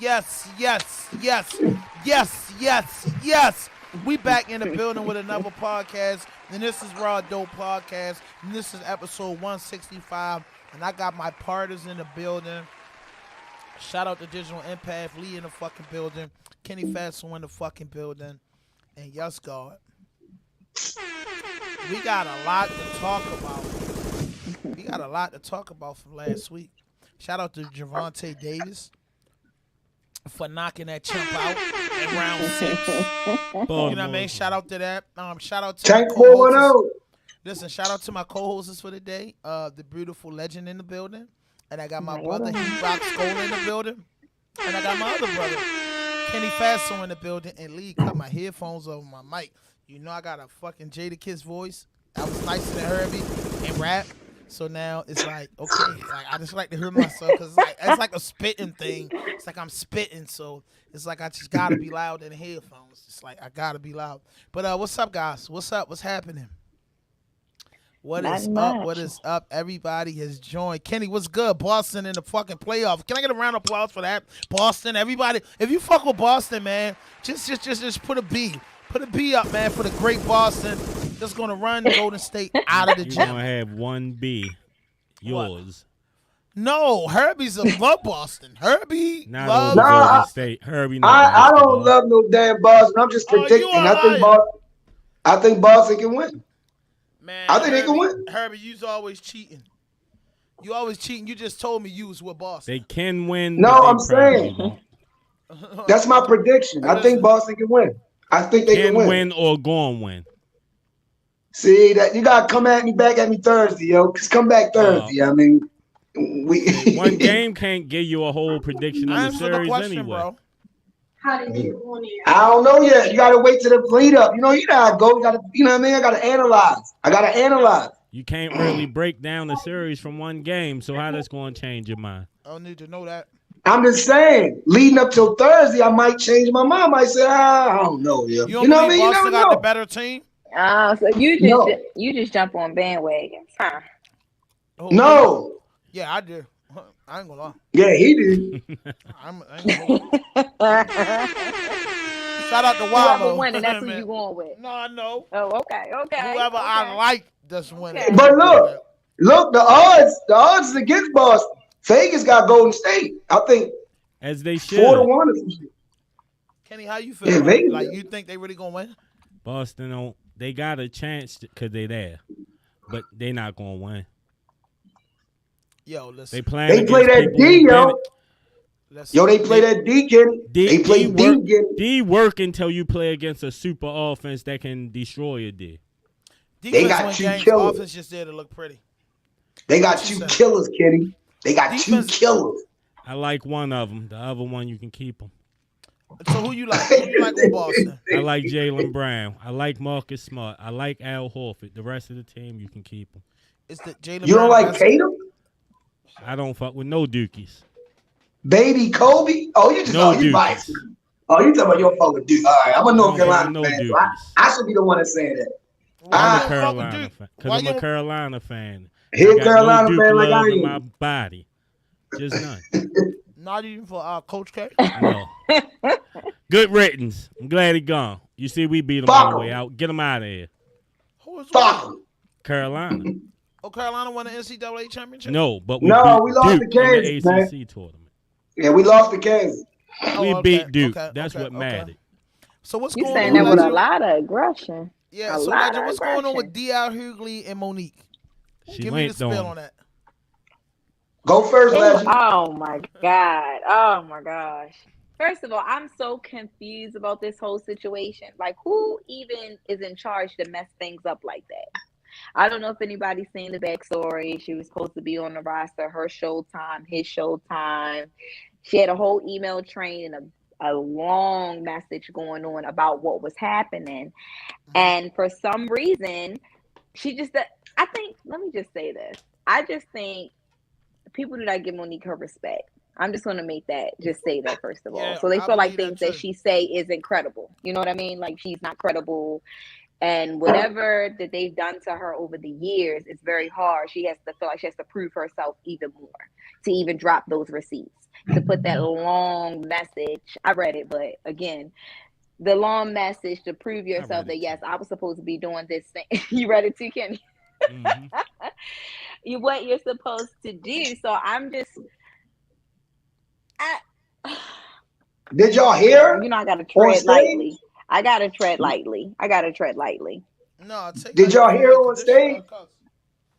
yes. We back in the building with another podcast, and this is RAWDOPE podcast, and this is episode 165, and I got my partners in the building. Shout out to Digital Empath, Lee in the fucking building, Kenny Faso in the fucking building, and yes, God. We got a lot to talk about. From last week. Shout out to Javante Davis for knocking that chump out in round 6. You know what I mean? Shout out to that. Shout out to my co-hosts. Listen, shout out to my co-hosts for the day. The beautiful legend in the building. And I got my brother, He Rock Skull in the building. And I got my other brother, Kenny Faso in the building. And Lee cut my headphones over my mic. You know I got a fucking Jada Kiss voice. I was nicer than Herbie and rap. So now it's like, okay, like I just like to hear myself because it's like a spitting thing. It's like I'm spitting, so it's like I just gotta be loud in the headphones. It's like I gotta be loud. But what's up, guys? What's up? What's happening? What is up? What is up? Everybody has joined. Kenny, what's good? Boston in the fucking playoffs. Can I get a round of applause for that? Boston, everybody. If you fuck with Boston, man, just put a B. Put a B up, man, for the great Boston. Just gonna run Golden State out of the gym. You're gonna have one B. Yours. What? No, Herbie's love Boston. Herbie loves Golden State. Herbie. I don't love no damn Boston. I'm just predicting. I think Boston can win. Man, I think they can win. Herbie, you's always cheating. You always cheating. You just told me you was with Boston. They can win. No, I'm saying that's my prediction. I think Boston can win. I think they can win or go and win. See that you gotta come back at me Thursday, yo. Cause come back Thursday. I mean, one game can't give you a whole prediction of the series anyway. Bro. How did you go in there? I don't know yet. You gotta wait till the lead up. You know how I go. You know what I mean? I gotta analyze. You can't really break down the series from one game. So how that's going to change your mind? I don't need to know that. I'm just saying, leading up till Thursday, I might change my mind. I might say, I don't know. You know what I mean? Boston got the better team? So you just jump on bandwagons, huh? Oh, no. Yeah, I do. I ain't gonna lie. Yeah, he did. I ain't gonna Shout out to Wallow. Whoever winning, that's who you going with. No, I know. Oh, okay. Whoever I like that's winning. Okay. But look, the odds is against Boston. Vegas got Golden State. I think as they should. 4-1 or some shit. Kenny, how you feel? Yeah, like you think they really gonna win? Boston they got a chance because they there, but they not gonna win. Yo, listen. They play that D, yo. They play that D, Kenny. They play D, Kenny. D work until you play against a super offense that can destroy a D. They got two killers. Offense just there to look pretty. They got two killers, Kenny. They got two killers. I like one of them. The other one, you can keep them. So who you like? Who you like with Boston? I like Jaylen Brown. I like Marcus Smart. I like Al Horford. The rest of the team, you can keep them. It's the Jaylen. You don't like Tatum? I don't fuck with no Dookies. Baby Kobe? Oh, you just you biased. Oh, you talking about your fuck with Duke? All right, I'm a North Carolina fan. So I should be the one to say that. I'm a Carolina fan because I'm a Carolina fan. He's a Carolina fan like I am. In my body, just none. Not even for Coach K. No. Good riddance. I'm glad he gone. You see, we beat him all the way out. Get him out of here. Who is Carolina. Oh, Carolina won the NCAA championship? No, but we lost the Kansas, in the ACC tournament. Yeah, we lost the Kansas. We beat Duke. That's what mattered. So what's you going saying on? That with a lot of aggression. Yeah, so Legend, what's going on with D.L. Hughley and Monique? Give me the spill on that. Go first, Legend. Oh, my God. Oh, my gosh. First of all, I'm so confused about this whole situation. Like, who even is in charge to mess things up like that? I don't know if anybody's seen the backstory. She was supposed to be on the roster, her showtime, his showtime. She had a whole email train and a long message going on about what was happening. And for some reason, let me just say this. I just think people do not give Monique her respect. I'm just going to say that first of all. So they feel like things that she say is incredible. You know what I mean? Like she's not credible. And whatever that they've done to her over the years, it's very hard. She has to feel like she has to prove herself even more to even drop those receipts, to put that long message. I read it, but again, the long message to prove yourself that, yes, I was supposed to be doing this thing. You read it too, Kenny? Mm-hmm. What you're supposed to do. So I'm just... Did y'all hear? You know, I got to tread lightly. I got to tread lightly. No, did y'all hear on stage?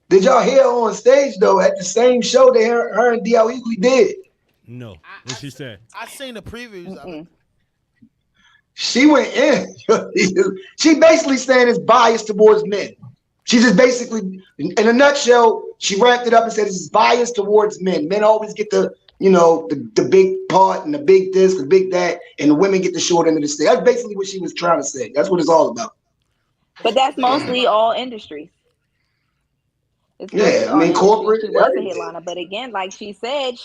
Did y'all hear on stage though at the same show that her and D.L. Hughley did? No. What she said? I seen the previews of it. She went in. She basically saying it's biased towards men. She just basically, in a nutshell, she wrapped it up and said it's biased towards men. Men always get the big part and the big this, the big that, and the women get the short end of the stick. That's basically what she was trying to say. That's what it's all about. But that's mostly all industries. Yeah, I mean, corporate. She was a headliner, but again, like she said,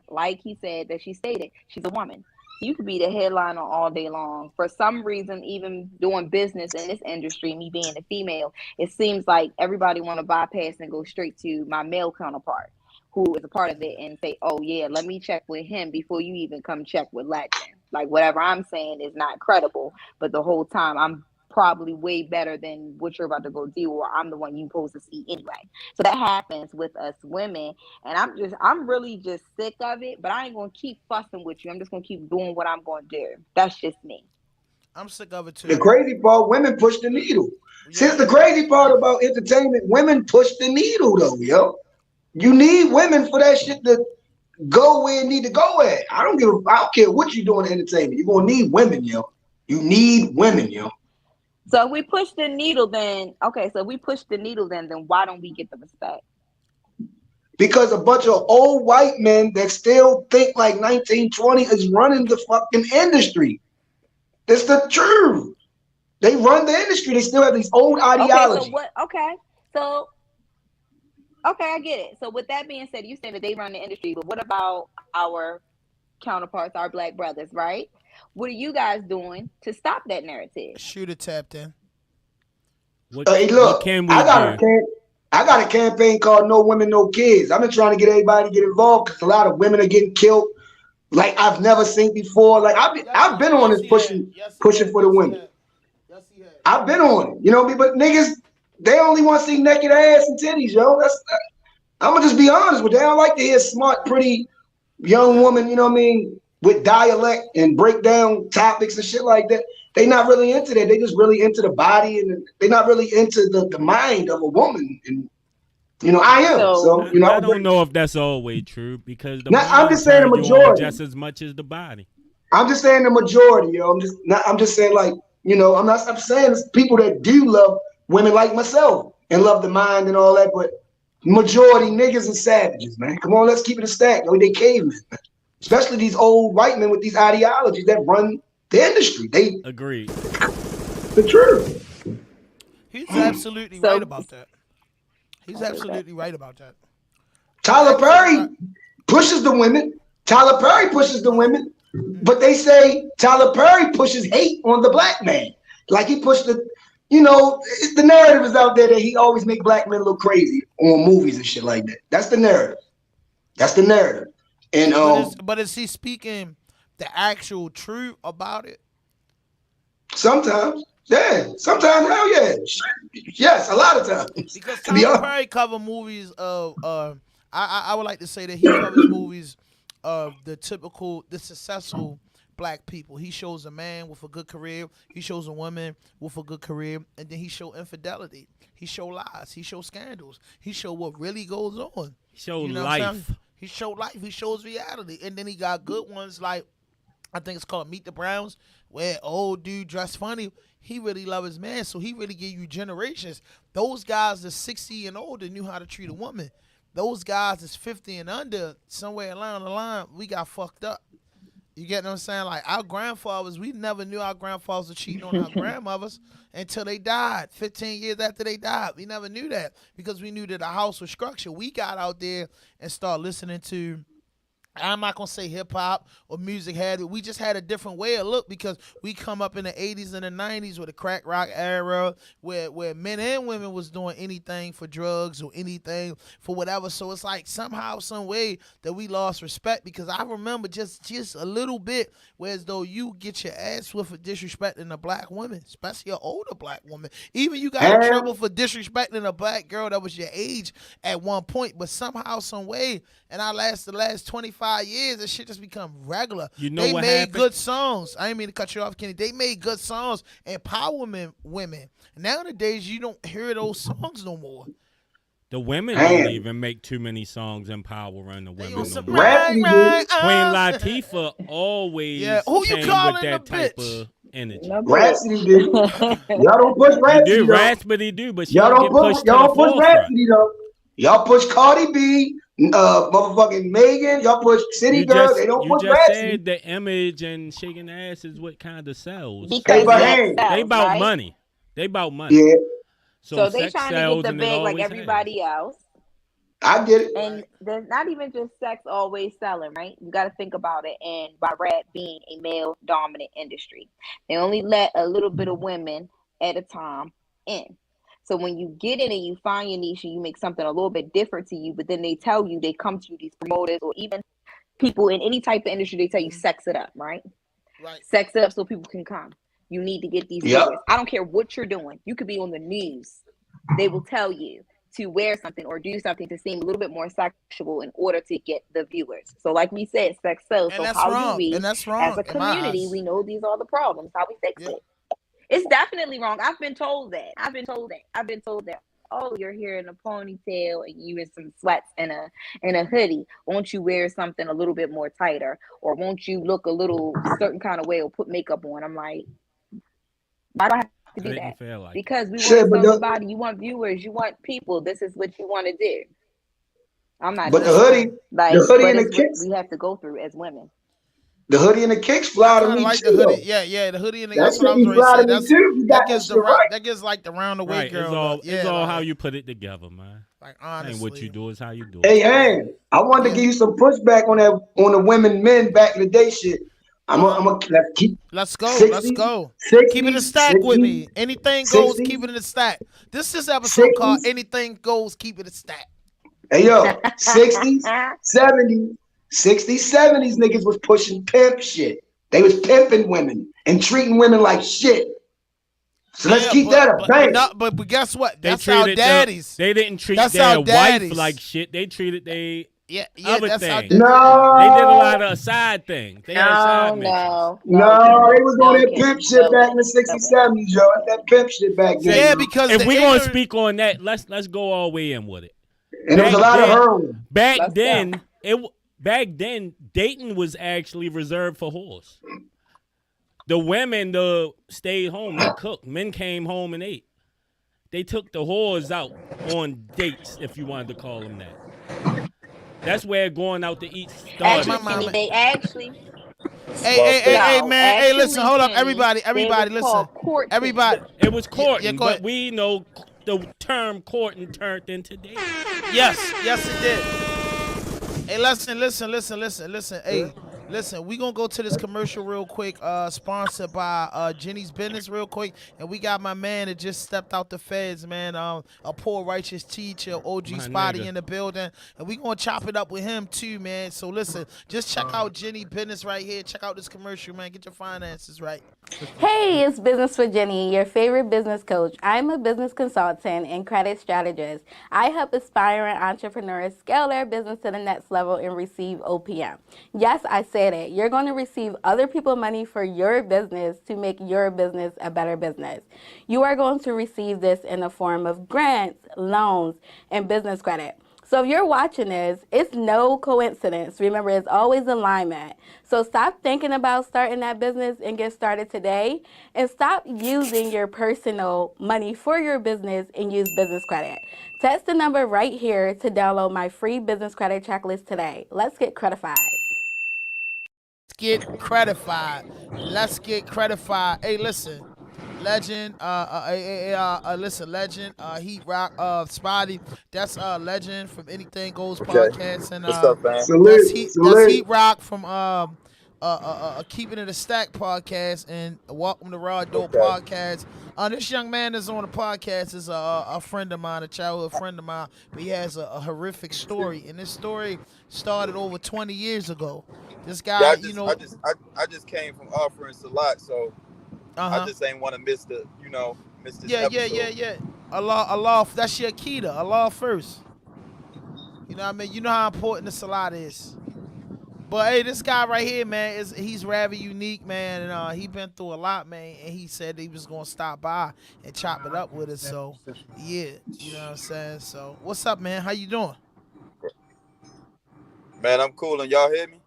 like he said, that she stated, she's a woman. You could be the headliner all day long. For some reason, even doing business in this industry, me being a female, it seems like everybody want to bypass and go straight to my male counterpart, who is a part of it, and say, oh yeah, let me check with him before you even come check with Legend. Like whatever I'm saying is not credible, but the whole time I'm probably way better than what you're about to go do, or I'm the one you're supposed to see anyway. So that happens with us women, and I'm really just sick of it, but I ain't gonna keep fussing with you. I'm just gonna keep doing what I'm gonna do. That's just me. I'm sick of it too. The crazy part, women push the needle. Yeah. Since the crazy part about entertainment, women push the needle though, yo. You need women for that shit to go where it need to go at. I don't care what you doing in entertainment. You're gonna need women, yo. You need women, yo. So if we push the needle, then why don't we get the respect? Because a bunch of old white men that still think like 1920 is running the fucking industry. That's the truth. They run the industry. They still have these old ideologies. Okay, I get it. So with that being said, you said that they run the industry, but what about our counterparts, our black brothers, right? What are you guys doing to stop that narrative? Shooter tapped in. Hey, look, I got a campaign called No Women, No Kids. I've been trying to get everybody to get involved because a lot of women are getting killed like I've never seen before. Like I've been on this pushing for the women. I've been on it, you know what I mean? But niggas, they only want to see naked ass and titties, yo. I'm gonna just be honest with you. They don't like to hear smart, pretty young woman, you know what I mean, with dialect and break down topics and shit like that. They not really into that. They just really into the body, and they're not really into the mind of a woman. And you know, I am. So you know, I don't know if that's always true because I'm just saying the majority just as much as the body. I'm just saying the majority, yo. I'm just saying, like, you know, I'm saying it's people that do love women like myself and love the mind and all that, but majority niggas and savages, man. Come on, let's keep it a stack. They cavemen, man. Especially these old white men with these ideologies that run the industry. They agree. The truth. He's absolutely right about that. He's absolutely right about that. Tyler Perry pushes the women. Tyler Perry pushes the women. But they say Tyler Perry pushes hate on the black man. Like he pushed the, you know, the narrative is out there that he always make black men look crazy on movies and shit like that. That's the narrative. That's the narrative. And but is he speaking the actual truth about it? Sometimes, yeah. Sometimes, hell yeah. Yes, a lot of times. Because Tyler Perry cover movies of I would like to say that he covers movies of the successful black people. He shows a man with a good career. He shows a woman with a good career. And then he show infidelity. He show lies. He show scandals. He show what really goes on. He show life. He show life. He shows reality. And then he got good ones like, I think it's called Meet the Browns, where old dude dressed funny. He really love his man. So he really give you generations. Those guys that's 60 and older knew how to treat a woman. Those guys that's 50 and under, somewhere along the line, we got fucked up. You get what I'm saying? Like our grandfathers, we never knew our grandfathers were cheating on our grandmothers until they died. 15 years after they died, we never knew that because we knew that the house was structured. We got out there and started listening to I'm not gonna say hip hop or music had it. We just had a different way of look because we come up in the 80s and the 90s with the crack rock era where men and women was doing anything for drugs or anything for whatever. So it's like somehow, some way that we lost respect because I remember just a little bit whereas though you get your ass with for disrespecting a black woman, especially an older black woman. Even you got in trouble for disrespecting a black girl that was your age at one point, but somehow, some way, and the last 25 years, this shit just become regular. You know they what made happened? good songs. I didn't mean to cut you off, Kenny. They made good songs, empowerment women. Nowadays, you don't hear those songs no more. The women don't even make too many songs empowering the women. No more. Right, Queen Latifah always who you came calling with that the type bitch? of energy. Rhapsody did. Y'all don't push Rhapsody. Rhapsody do, but she y'all don't get pushed to the push forefront. Rhapsody though. Y'all push Cardi B, motherfucking Megan. Y'all push City Girls. They don't push Rhapsody. You just said the image and shaking ass is what kind of sells. Because they about money. They about money. Yeah. So they trying to get the bag like everybody else. I get it. And there's not even just sex always selling, right? You got to think about it. And by rap being a male dominant industry, they only let a little bit of women at a time in. So when you get in and you find your niche and you make something a little bit different to you, but then they tell you, they come to you, these promoters or even people in any type of industry, they tell you sex it up, right? Right. Sex it up so people can come. You need to get these viewers. I don't care what you're doing. You could be on the news. They will tell you to wear something or do something to seem a little bit more sexual in order to get the viewers. So like we said, sex sells. So how do we, as a community, we know these are the problems. How we fix it? It's definitely wrong. I've been told that. Oh, you're here in a ponytail and you in some sweats and a hoodie. Won't you wear something a little bit more tighter? Or won't you look a little certain kind of way or put makeup on? I'm like, why do I have to do that? Like because we want to tell somebody, you want viewers, you want people. This is what you want to do. I'm not. But the hoodie and the kicks, we have to go through as women. The hoodie and the kicks fly to me like too. The hoodie. Yeah, the hoodie and the that's what I was ready to say. That gives like the round the way girl. It's all how you put it together, man. Like honestly, ain't what you do, is how you do it. Hey, I wanted to give you some pushback on the women men back in the day shit. Let's go. 60, keep it in stack 60, with me. Anything goes, 60, keep it in the stack. This is episode 60s, called Anything Goes, Keep It in Stack. Hey yo, 60s, 70s, 70s niggas was pushing pimp shit. They was pimping women and treating women like shit. So let's keep that up. But guess what? That's our daddies. They didn't treat their wife like shit. They treated other things. No, they did a lot of side things. They had side they was on that pimp shit back in the 60s, 70s, yo. That pimp shit back then. Yeah, because if we're gonna speak on that, let's go all the way in with it. And there was a lot of heroin. Back then, dating was actually reserved for whores. The women stayed home and cooked. Men came home and ate. They took the whores out on dates, if you wanted to call them that. That's where going out to eat started. They actually. Hey, man. Hey, listen, hold up. Everybody, listen. Everybody. It was courting, but we know the term courting turned into dating. Yes, it did. Hey, listen. Hey, listen, we gonna go to this commercial real quick, sponsored by Jenny's Business real quick. And we got my man that just stepped out the feds, man. A poor righteous teacher, OG Spotty in the building. And we gonna chop it up with him too, man. So listen, just check out Jenny Business right here. Check out this commercial, man. Get your finances right. Hey, it's Business for Jenny, your favorite business coach. I'm a business consultant and credit strategist. I help aspiring entrepreneurs scale their business to the next level and receive OPM. Yes, I said it. You're going to receive other people's money for your business to make your business a better business. You are going to receive this in the form of grants, loans, and business credit. So if you're watching this, it's no coincidence. Remember, it's always alignment. So stop thinking about starting that business and get started today. And stop using your personal money for your business and use business credit. Text the number right here to download my free business credit checklist today. Let's get credified. Let's get credified. Hey, listen. Legend, listen, Legend, Heat Rock, Spotty. That's Legend from Anything Goes Okay. podcast, and What's up, man? that's Heat Rock from Keeping It a Stack podcast, and Welcome to Raw Dope podcast. This young man that's on the podcast is a friend of mine, a childhood friend of mine, but he has a horrific story, and this story started over 20 years ago. This guy, I just came from offering Salat, so I just ain't want to miss this episode. Yeah. Allah, that's your Akita. Allah first. You know what I mean? You know how important the Salat is. But hey, this guy right here, man, he's rather unique, man, and he been through a lot, man. And he said he was gonna stop by and chop it up with us. So yeah, you know what I'm saying. So what's up, man? How you doing? Man, I'm cool, and y'all hear me?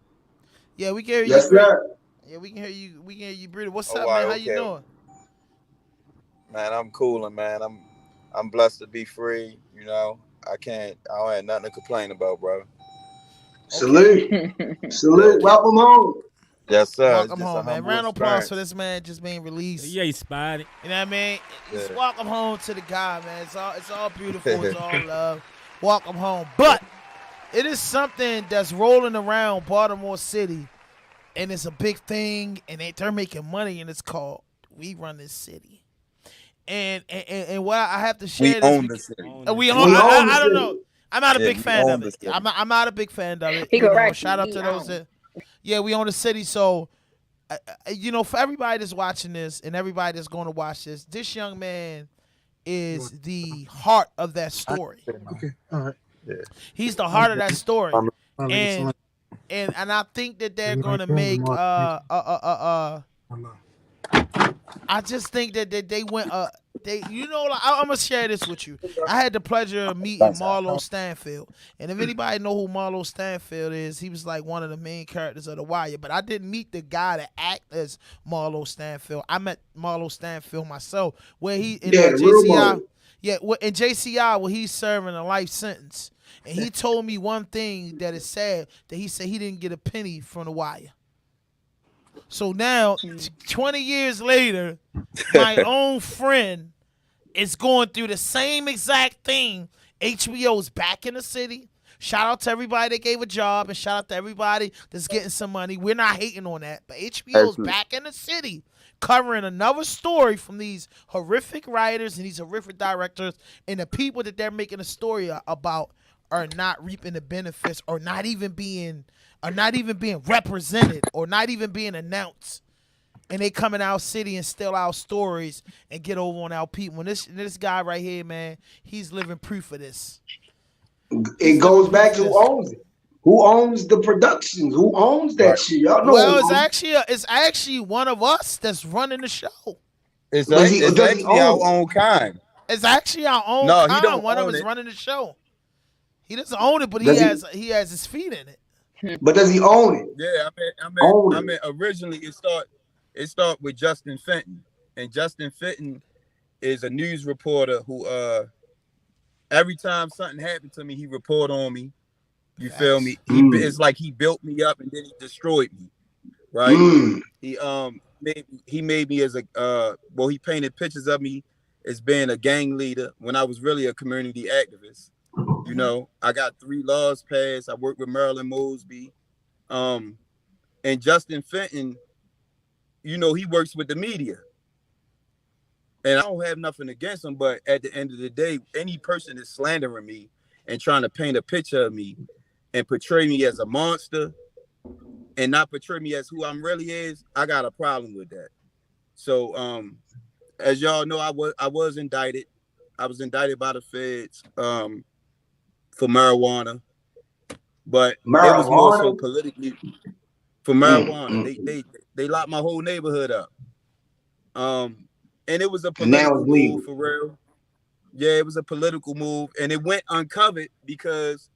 Yeah, we can hear you. Yes, sir. Yeah, we can hear you. We can hear you, Brita. What's up, man? How you doing? Man, I'm coolin', man. I'm blessed to be free. You know, I don't have nothing to complain about, bro. Okay. Salute. Welcome home. Yes, sir. Welcome home, man. Round of applause for this man just being released. Yeah, Spotty. You know what I mean? Just welcome home to the guy, man. It's all beautiful. It's all love. Welcome home. But it is something that's rolling around Baltimore City, and it's a big thing, and they're making money, and it's called We Run This City. And what I have to share we own the city. We own. I don't know. I'm not a big fan of it. I'm not a big fan of it. Shout out to those that. Yeah, we own the city. So, for everybody that's watching this and everybody that's going to watch this young man is the heart of that story. Okay, all right. Yeah. He's the heart of that story, and I think that they're going to make I just think that they went I'm gonna share this with you. I had the pleasure of meeting Marlo Stanfield, and if anybody know who Marlo Stanfield is, he was like one of the main characters of The Wire. But I didn't meet the guy that act as Marlo Stanfield. I met Marlo Stanfield myself, where he in JCI. Yeah, in JCI where he's serving a life sentence, and he told me one thing that is sad, that he said he didn't get a penny from The Wire. So now, 20 years later, my own friend is going through the same exact thing. HBO's back in the city. Shout out to everybody that gave a job, and shout out to everybody that's getting some money. We're not hating on that, but HBO's back in the city, covering another story from these horrific writers and these horrific directors, and the people that they're making a story about are not reaping the benefits, or not even being represented, or not even being announced. And they come in our city and steal our stories and get over on our people. And this guy right here, man, he's living proof of this. It goes back to who owns it. Who owns the productions? Who owns that shit? Y'all know. Well, it's actually one of us that's running the show. It's actually our own kind. It's actually our own kind. He don't one of us running the show. He doesn't own it, but he has his feet in it. But does he own it? Yeah, I mean, originally it started with Justin Fenton, and Justin Fenton is a news reporter who every time something happened to me, he report on me. You feel me? It's like he built me up and then he destroyed me. Right? He made me as he painted pictures of me as being a gang leader when I was really a community activist. You know, I got 3 laws passed. I worked with Marilyn Mosby. And Justin Fenton, you know, he works with the media. And I don't have nothing against him, but at the end of the day, any person that's slandering me and trying to paint a picture of me and portray me as a monster and not portray me as who I'm really is, I got a problem with that. So, as y'all know, I was indicted. I was indicted by the feds for marijuana, but it was more so politically for marijuana. They locked my whole neighborhood up. And it was a political move for real. Yeah, it was a political move, and it went uncovered because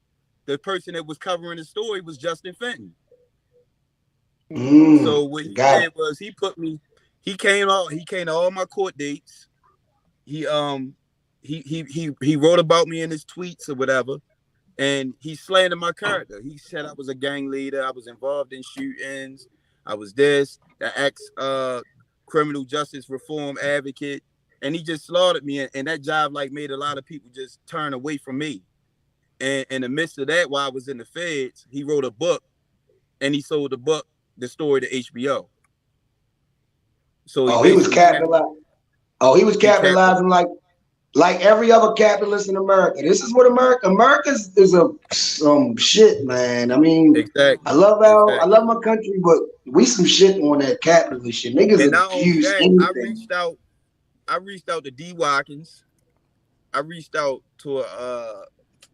the person that was covering the story was Justin Fenton. So what he did was he came to all my court dates. He wrote about me in his tweets or whatever, and he slandered my character. He said I was a gang leader, I was involved in shootings, I was this, the ex criminal justice reform advocate, and he just slaughtered me. And that job like made a lot of people just turn away from me. And in the midst of that, while I was in the feds, he wrote a book, and he sold the book, the story, to HBO. So he was capitalizing. He was capitalizing like every other capitalist in America. This is what America is some shit, man. I mean, exactly. I love my country, but we some shit on that capitalist shit. Niggas abuse anything. I reached out to D. Watkins. I reached out to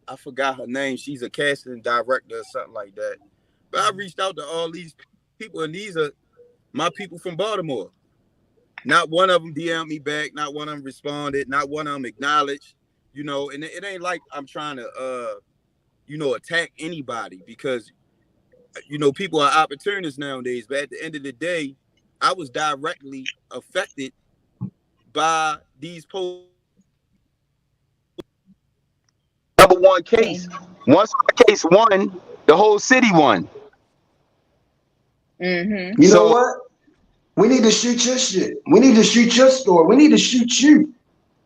I forgot her name. She's a casting director or something like that. But I reached out to all these people, and these are my people from Baltimore. Not one of them DM'd me back. Not one of them responded. Not one of them acknowledged. You know, and it ain't like I'm trying to, attack anybody, because, people are opportunists nowadays. But at the end of the day, I was directly affected by these posts. Number one case. Once my case won, the whole city won. Mm-hmm. You know what? We need to shoot your shit. We need to shoot your story. We need to shoot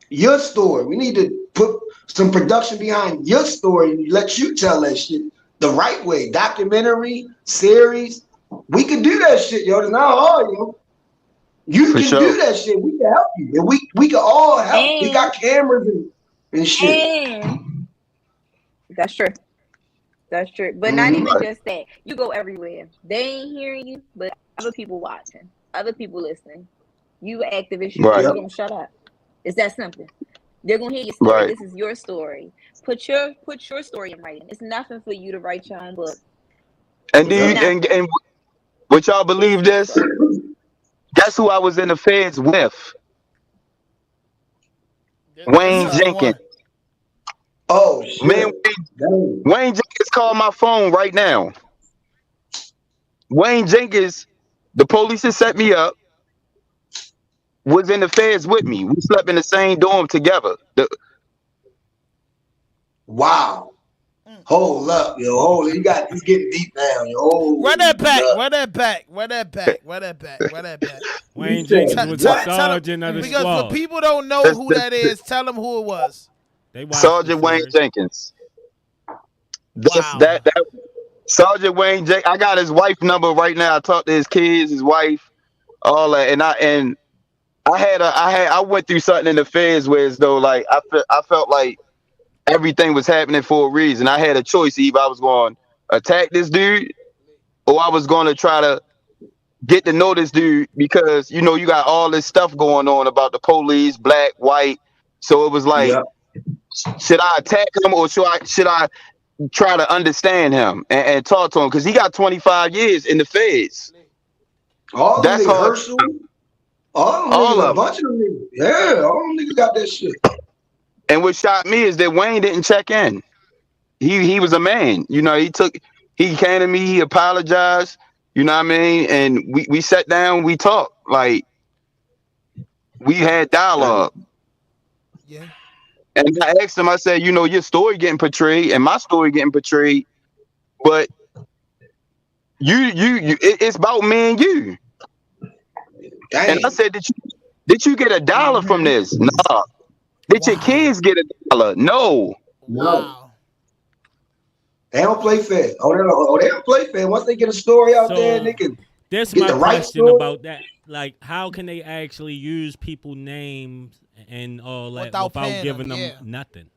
your story. We need to put some production behind your story and let you tell that shit the right way. Documentary, series. We can do that shit, yo. It's not hard, yo. You can do that shit. We can help you. And we can all help. We got cameras and shit. That's true. That's true. But not even just that. You go everywhere. They ain't hearing you, but other people watching. Other people listening. You activist, you're gonna shut up. It's that simple. They're gonna hear your story. Right. This is your story. Put your story in writing. It's nothing for you to write your own book. And and would y'all believe this? Guess who I was in the feds with? Wayne Jenkins. Oh shit. Man, Wayne Jenkins called my phone right now. Wayne Jenkins, the police that set me up, was in the feds with me. We slept in the same dorm together. Wow. Hold up, yo. Hold it. It's getting deep now, yo. Run that back. Wayne Jenkins was a sergeant of the squad. Because for people don't know who that is, tell them who it was. Sergeant Wayne Jenkins. That Sergeant Wayne Jenkins. I got his wife number right now. I talked to his kids, his wife, all that, and I went through something in the feds where as though like I felt like everything was happening for a reason. I had a choice: either I was going to attack this dude, or I was going to try to get to know this dude, because you got all this stuff going on about the police, black, white. So it was like, should I attack him, or should I try to understand him and talk to him, because he got 25 years in the feds. That's hard. All of them. A bunch of them niggas. Yeah, all them niggas got that shit. And what shocked me is that Wayne didn't check in. He was a man. He came to me, he apologized, you know what I mean? And we sat down, we talked. Like, we had dialogue. Yeah. And I asked him, I said, your story getting portrayed and my story getting portrayed, but it's about me and you. Dang. And I said, did you get $1 from this? No. Did your kids get $1? No. No. They don't play fair. They don't play fair. Once they get a story out there, they can That's get my the right question story. about that. Like, how can they actually use people's names and all that without giving them nothing?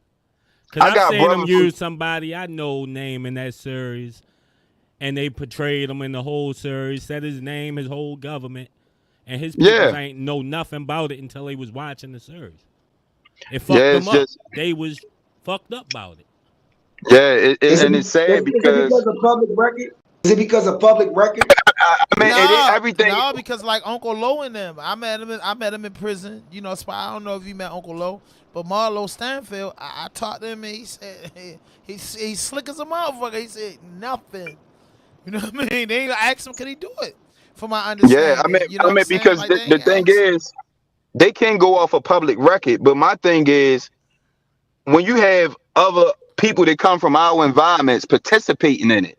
Because I've seen them use somebody I know name in that series, and they portrayed him in the whole series, said his name, his whole government, and his people ain't know nothing about it until they was watching the series. It fucked them up. They was fucked up about it. Yeah, it's sad because... Is it because of public record? Is it because of public record? I mean, everything. No, because like Uncle Lo and them, I met him in prison. I don't know if you met Uncle Lo, but Marlo Stanfield, I talked to him and he said he's slick as a motherfucker. He said nothing. You know what I mean? They asked him, could he do it? For my understanding. Yeah, I mean because like the thing is, they can go off a public record, but my thing is, when you have other people that come from our environments participating in it,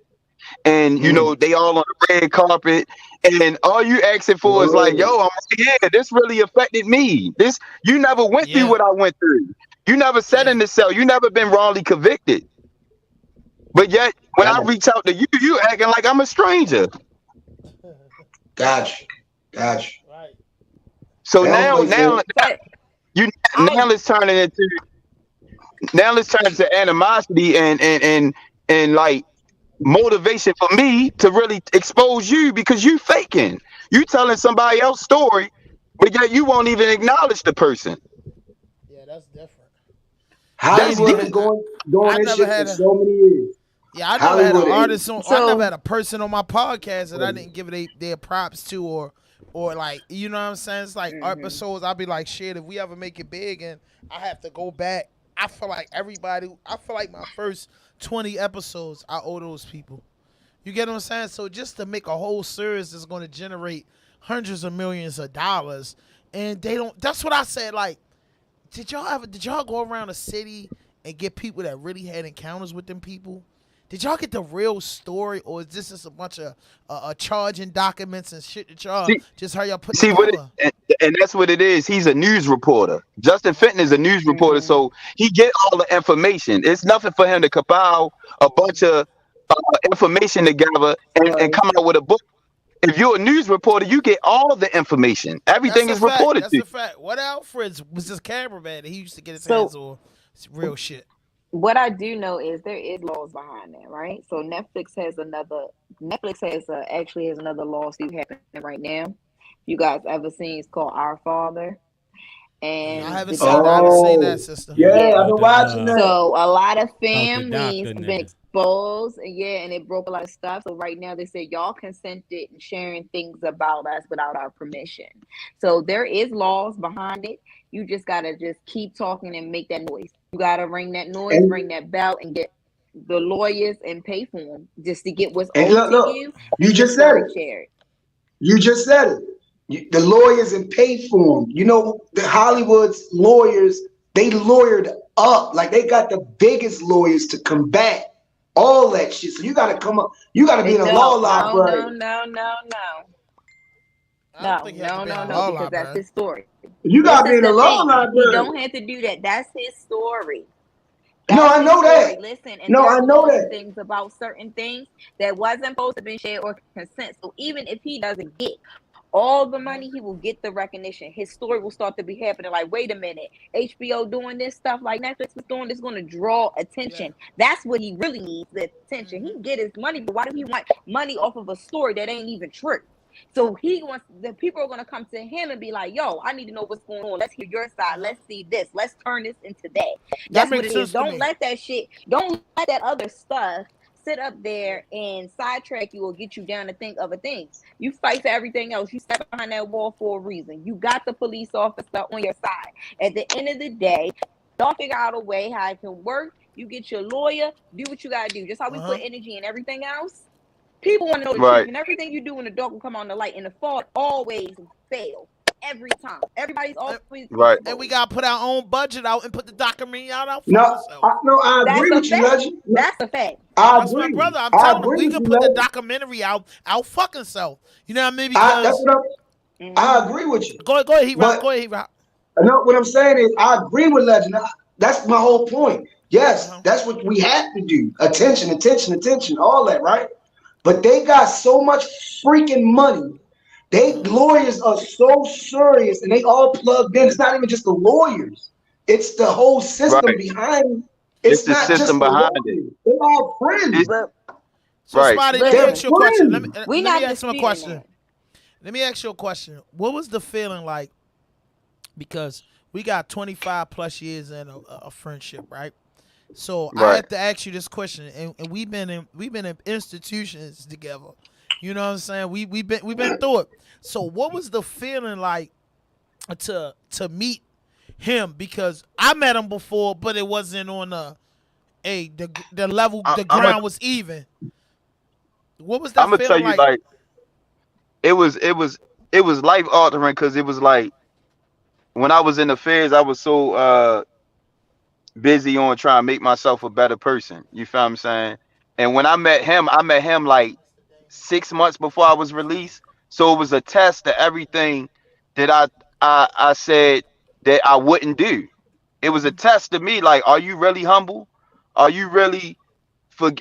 and you know they all on the red carpet, and all you asking for is like, yo, I'm here. This really affected me. This you never went through what I went through. You never sat in the cell. You never been wrongly convicted. But yet, when I reach out to you, you acting like I'm a stranger. Gotcha. Right. So now let's turn it into animosity and like motivation for me to really expose you because you faking. You telling somebody else's story, but yet you won't even acknowledge the person. Yeah, that's different. Hollywood been doing this shit for so many years. Yeah, I never had an artist on. I never had a person on my podcast that I didn't give their props to, or like, you know what I'm saying? It's like episodes. I'll be like, shit, if we ever make it big and I have to go back, I feel like my first 20 episodes I owe those people. You get what I'm saying? So just to make a whole series that's going to generate hundreds of millions of dollars, and they don't. That's what I said. Like, did y'all go around the city and get people that really had encounters with them people? Did y'all get the real story, or is this just a bunch of charging documents and shit that y'all put together? And that's what it is. He's a news reporter. Justin Fenton is a news reporter, so he get all the information. It's nothing for him to compile a bunch of information together and come out with a book. If you're a news reporter, you get all the information. Everything is reported to you. That's a fact. What Alfred's was this cameraman that he used to get his hands on real shit. What I do know is there is laws behind that, right? So Netflix actually has another lawsuit happening right now. You guys ever seen? It's called Our Father. And I haven't seen that, sister. Yeah, I've been watching that. So a lot of families have been exposed, and it broke a lot of stuff. So right now they say y'all consented and sharing things about us without our permission. So there is laws behind it. You just gotta keep talking and make that noise. You gotta ring that noise, ring that bell, and get the lawyers and pay for them just to get what's owed to you. You just said it. You just said it. The lawyers and pay for them. You know, the Hollywood's lawyers, they lawyered up. Like, they got the biggest lawyers to combat all that shit. So you gotta come up. You gotta be in a law library. No, because that's his story. You gotta be in a law library. You don't have to do that. That's his story. I know that. Listen, and I know that. Things about certain things that wasn't supposed to be shared or consent. So even if he doesn't get all the money, he will get the recognition. His story will start to be happening. Like, wait a minute, HBO doing this stuff like Netflix is doing this, going to draw attention. That's what he really needs, the attention. He get his money, but why do he want money off of a story that ain't even true? So the people are going to come to him and be like, yo, I need to know what's going on. Let's hear your side. Let's see this. Let's turn this into that. That's what it is. Don't let that other stuff sit up there and sidetrack you or get you down to think other things. You fight for everything else. You step behind that wall for a reason. You got the police officer on your side. At the end of the day, don't figure out a way how it can work. You get your lawyer. Do what you got to do. Just how we put energy in everything else. People want to know the truth, and everything you do in the dark will come on the light. And the fault always fail every time. Everybody's always right. And we gotta put our own budget out and put the documentary out. I agree with you, Legend. That's a fact. That's my brother. I'm telling you, we can put the documentary out fucking self. You know what I mean? Because I agree with you. Go ahead, He-Rock. Go ahead, He-Rock. No, what I'm saying is I agree with Legend. That's my whole point. Yes, that's what we have to do. Attention, all that, right? But they got so much freaking money. They lawyers are so serious, and they all plugged in. It's not even just the lawyers; it's the whole system behind. It's not the system just behind it. They're all friends. Spotty, let me ask you a question. Let me ask you a question. That. Let me ask you a question. What was the feeling like? Because we got 25 plus years in a friendship, right? So I have to ask you this question, and we've been in institutions together. You know what I'm saying? We've been through it. So what was the feeling like to meet him? Because I met him before, but it wasn't on the level. The ground was even. What was that? I'm gonna tell you, like it was life altering, because it was like when I was in affairs, I was so busy on trying to make myself a better person. You feel what I'm saying? And when I met him like 6 months before I was released. So it was a test to everything that I said that I wouldn't do. It was a test to me. Like, are you really humble? Are you really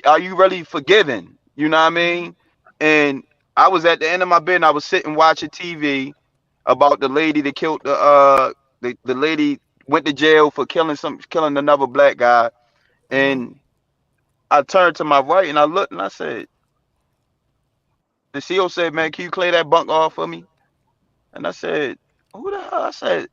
are you really forgiving? You know what I mean? And I was at the end of my bed and I was sitting watching TV about the lady that killed the lady went to jail for killing another black guy. And I turned to my right and I looked and I said, the CO said, man, can you clear that bunk off for me? And I said, who the hell? I said,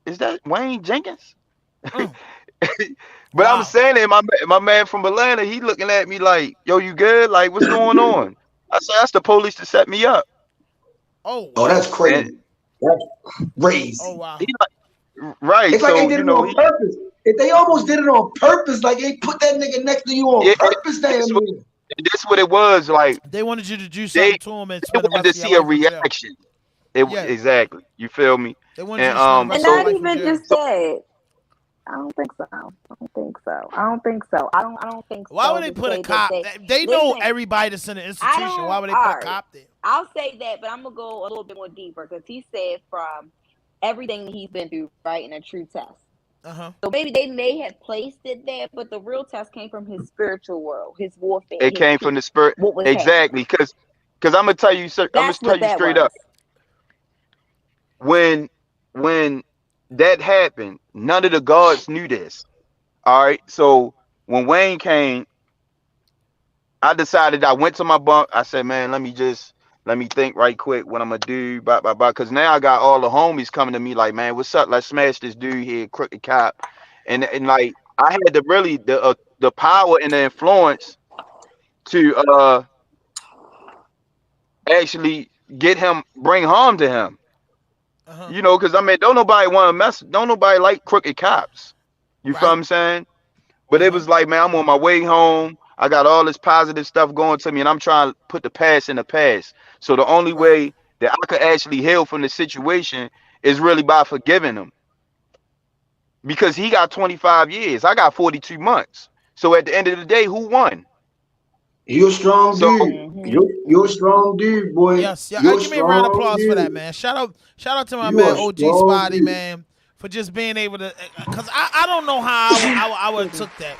is that Wayne Jenkins? But I'm saying it, my man from Atlanta, he looking at me like, yo, you good? Like, what's going on? I said, that's the police that set me up. Oh, wow. Oh, that's crazy. That's crazy. Oh, wow. Right. It's like they did it on purpose. If they almost did it on purpose, like they put that nigga next to you on purpose, that's what it was. Like, they wanted you to do something to him and spend they the wanted rest to of see your a life in jail. reaction. Exactly. You feel me? They wanted you to spend the rest and of your not life even in jail. just that. I don't think so. I don't think so. Why would they put a cop? They know everybody that's in the institution. Why would they put a cop there? I'll say that, but I'm gonna go a little bit more deeper because he said from everything he's been through, right, in a true test. So maybe they may have placed it there, but the real test came from his spiritual world, his warfare. It came from the spirit. Exactly, because I'm gonna tell you, sir. I'm gonna tell you straight up. When that happened, none of the guards knew this. All right, so when Wayne came, I decided I went to my bunk. I said, man, let me think right quick what I'm gonna do. Because now I got all the homies coming to me like, man, what's up? Let's smash this dude here, crooked cop. And like I had the really the power and the influence to actually bring harm to him. You know, because I mean, don't nobody like crooked cops. You feel what I'm saying? But it was like, man, I'm on my way home. I got all this positive stuff going to me, and I'm trying to put the past in the past. So the only way that I could actually heal from the situation is really by forgiving him. Because he got 25 years. I got 42 months. So at the end of the day, who won? You're a strong dude. You're a strong dude, boy. Yes, yeah. Give me a round of applause for that, man. Shout out to my man OG Spotty, man, for just being able to. Because I don't know how I would have took that.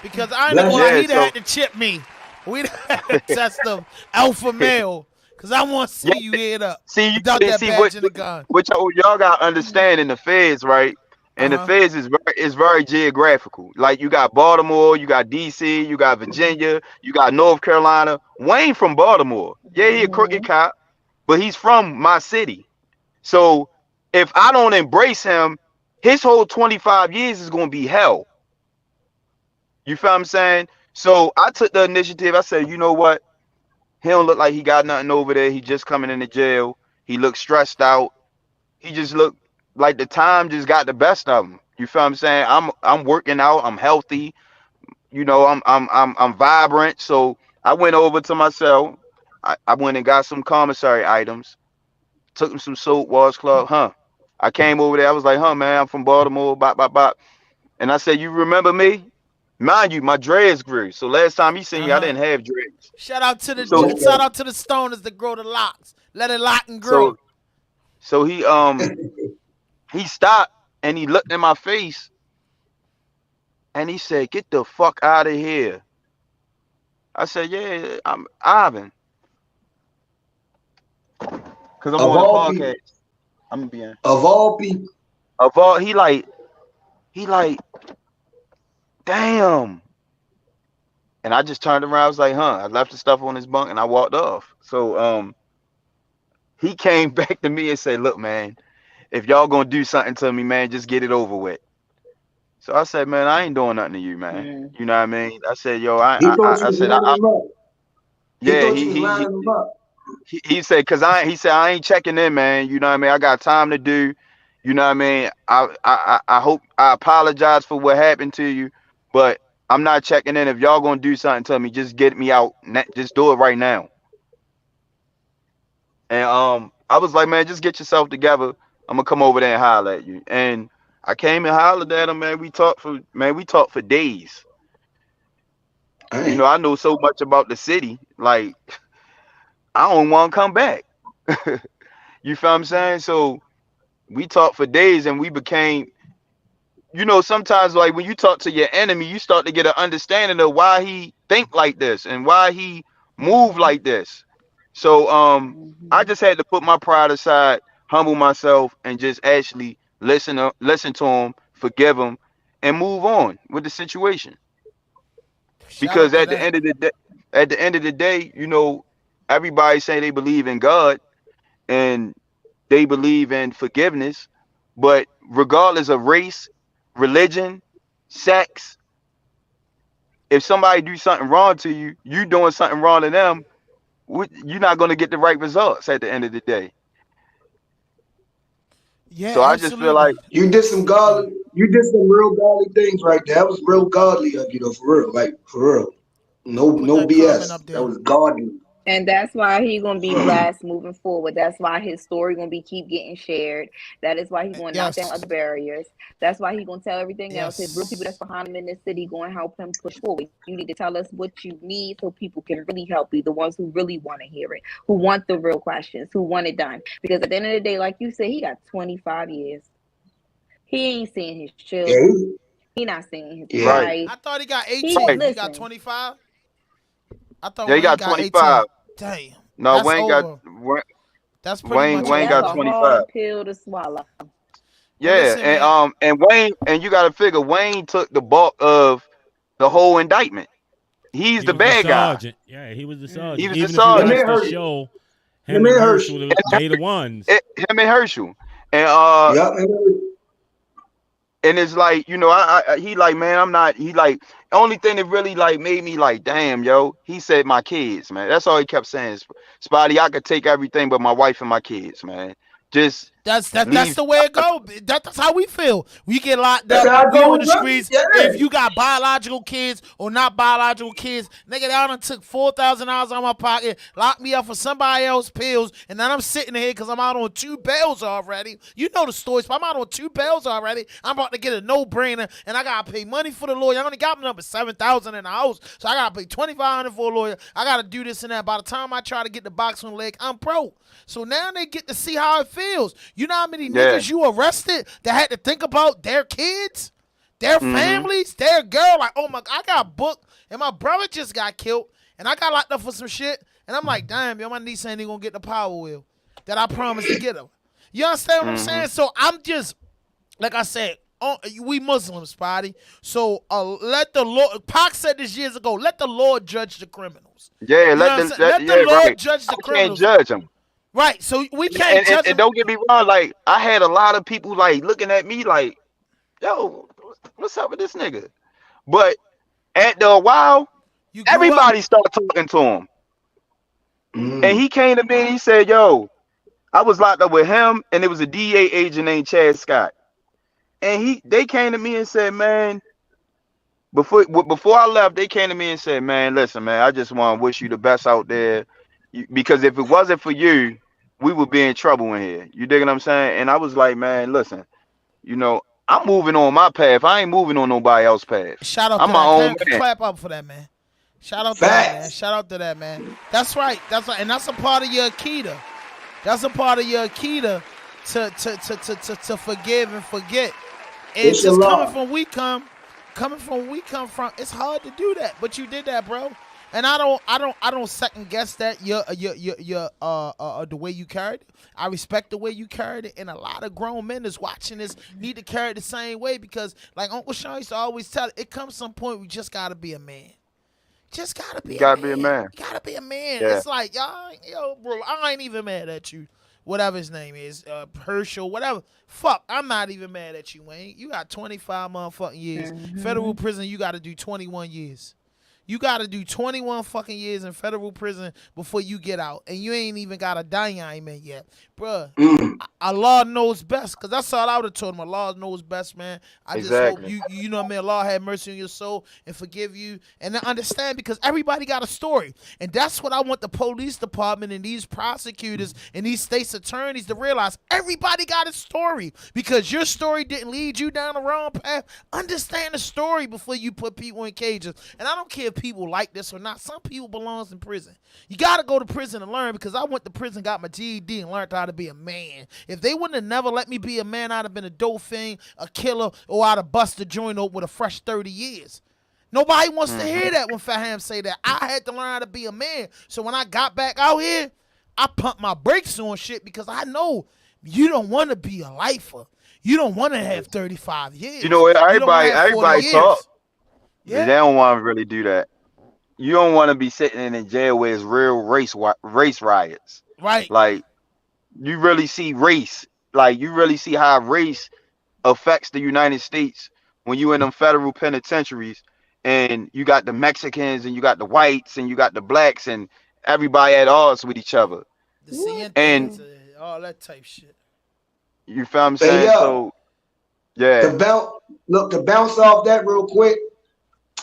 Because I know he'd have had to chip me. We'd have had to test the alpha male. Because I want to see you hit up. Without that badge in the gun. Which y'all got to understand in the feds, right? And the feds is very geographical. Like you got Baltimore, you got DC, you got Virginia, you got North Carolina. Wayne from Baltimore. Yeah, he a crooked cop, but he's from my city. So if I don't embrace him, his whole 25 years is going to be hell. You feel what I'm saying? So I took the initiative. I said, you know what? He don't look like he got nothing over there. He just coming into jail. He looks stressed out. He just looked like the time just got the best of him. You feel what I'm saying? I'm working out. I'm healthy. You know, I'm vibrant. So I went over to my cell. I went and got some commissary items. Took him some soap, washcloth. I came over there. I was like, man, I'm from Baltimore. Bop. And I said, you remember me? Mind you, my dreads grew. So last time he seen me, I didn't have dreads. Shout out to the stoners that grow the locks. Let it lock and grow. So he he stopped and he looked in my face and he said, get the fuck out of here. I said, yeah, I'm Ivan. Because I'm on the podcast. I'm gonna be in. Of all people. He like, damn. And I just turned around. I was like, I left the stuff on his bunk and I walked off. So he came back to me and said, look, man, if y'all gonna do something to me, man, just get it over with. So I said, man, I ain't doing nothing to you, man. You know what I mean? I said, yo, he said, cause I ain't checking in, man. You know what I mean? I got time to do. You know what I mean? I hope I apologize for what happened to you, but I'm not checking in. If y'all gonna do something to me, just get me out. Just do it right now. And I was like, man, just get yourself together. I'm gonna come over there and holler at you. And I came and hollered at him, man. We talked for days. You know, I know so much about the city. Like, I don't want to come back. You feel what I'm saying? So we talked for days, and we became. You know, sometimes like when you talk to your enemy, you start to get an understanding of why he think like this and why he move Mm-hmm. like this. So I Mm-hmm. just had to put my pride aside, humble myself, and just actually listen to him, forgive him, and move on with the situation. Shout Because out to that. at the end of the day, you know, everybody say they believe in God and they believe in forgiveness, but regardless of race, religion, sex, if somebody do something wrong to you, you doing something wrong to them, you're not going to get the right results at the end of the day. Yeah, So I just feel like, absolutely. You did some Absolutely. godly. You did some real godly things right there. That was real godly of you, though, for real. Like for real. No, Put no that comment BS. up That there. was godly. And that's why he gonna be blessed moving forward. That's why his story gonna be keep getting shared. That is why he gonna knock down Yes. other barriers. That's why he gonna tell everything else. His real people that's Yes. behind him in this city gonna help him push forward. You need to tell us what you need so people can really help you. The ones who really want to hear it, who want the real questions, who want it done. Because at the end of the day, like you said, he got 25 years. He ain't seeing his Yeah, children. He not seeing his yeah. right, wife. I thought he got He 18. right. He got listen. 25. I thought Yeah, he Wayne got got 25. 18. Damn. No, That's over. That's pretty much Wayne That's got a over. 25. hard pill to swallow. But Yeah, listen, man. and Wayne, and you got to figure Wayne took the bulk of the whole indictment. He's He the was the bad guy. sergeant. Yeah, he was the He sergeant. was the Even if you Let me sergeant. watch the hurt. show, Let him me and hurt. Herschel, they the ones. Him and Herschel, and Yep. and it's like, you know, he like, man, I'm not. He like, the only thing that really like made me like, damn, yo. He said my kids, man. That's all he kept saying. Spotty, I could take everything but my wife and my kids, man. Just That's leave. the way it go. That's how we feel. We get locked That's up. how I We go on with the brothers. streets. Yeah. If you got biological kids or not biological kids, nigga, they done took $4,000 out of my pocket, locked me up for somebody else's pills, and then I'm sitting here because I'm out on 2 bails already. You know the stories, but I'm out on 2 bails already. I'm about to get a no-brainer, and I gotta pay money for the lawyer. I only got my number $7,000 in the house, so I gotta pay $2,500 for a lawyer. I gotta do this and that. By the time I try to get the box on the leg, I'm broke. So now they get to see how it feels. You know how many Yeah. niggas you arrested that had to think about their kids, their Mm-hmm. families, their girl? Like, oh my, I got booked and my brother just got killed and I got locked up for some shit. And I'm like, damn, yo, my niece ain't even gonna get the Power Wheel that I promised to get her. You understand what I'm Mm-hmm. saying? So I'm just, like I said, we Muslims, Spotty. So let the Lord, Pac said this years ago, let the Lord judge the criminals. Yeah, You know what I'm saying? Let the Lord right. judge I the can't criminals. judge him. Right, so we And, can't judge and them. don't get me wrong, like I had a lot of people like looking at me like, yo, what's up with this nigga? But after a while, You grew up. everybody started talking to him. And Mm. he came to me and he said, yo, I was locked up with him, and it was a DA agent named Chad Scott. And they came to me and said, man, before I left, they came to me and said, man, listen, man, I just want to wish you the best out there. Because if it wasn't for you, we would be in trouble in here. You dig what I'm saying? And I was like, man, listen, you know, I'm moving on my path. I ain't moving on nobody else's path. Shout out I'm to my that. own man. Clap up for that, man. Shout out to that, man. Facts. Shout out to that, man. That's right. That's right. And that's a part of your Akita. That's a part of your Akita to forgive and forget. And It's your just coming law. from where we come from, it's hard to do that. But you did that, bro. And I don't second guess that your the way you carried it. I respect the way you carried it, and a lot of grown men that's watching this need to carry it the same way because, like Uncle Sean used to always tell, it comes some point we just gotta be a man. Just gotta be You a gotta man. be a man. You gotta be a man. Yeah. It's like, yo, bro, I ain't even mad at you. Whatever his name is, Herschel, whatever. Fuck, I'm not even mad at you, Wayne. You got 25 motherfucking years. Federal prison, you got to do 21 years. You got to do 21 fucking years in federal prison before you get out. And you ain't even got a indictment yet. Bruh, Allah knows best. Because that's all I would have told him. Allah knows best, man. I just hope Exactly. you know what I mean? Allah have mercy on your soul and forgive you. And then understand because everybody got a story. And that's what I want the police department and these prosecutors and these state's attorneys to realize. Everybody got a story. Because your story didn't lead you down the wrong path. Understand the story before you put people in cages. And I don't care if people like this or not. Some people belongs in prison. You got to go to prison to learn, because I went to prison, got my GED, and learned how to be a man. If they wouldn't have never let me be a man, I'd have been a dope fiend, a killer, or I'd have busted a joint up with a fresh 30 years. Nobody wants to hear that when Faham say that. I had to learn how to be a man. So when I got back out here, I pumped my brakes on shit, because I know you don't want to be a lifer. You don't want to have 35 years. You know what? Everybody talk. Yeah. They don't want to really do that. You don't want to be sitting in jail where it's real race riots. Right. Like, you really see race. Like, you really see how race affects the United States when you in them federal penitentiaries, and you got the Mexicans and you got the whites and you got the blacks and everybody at odds with each other. And all that type shit. You feel what I'm saying? Yeah. So, yeah. To bounce off that real quick,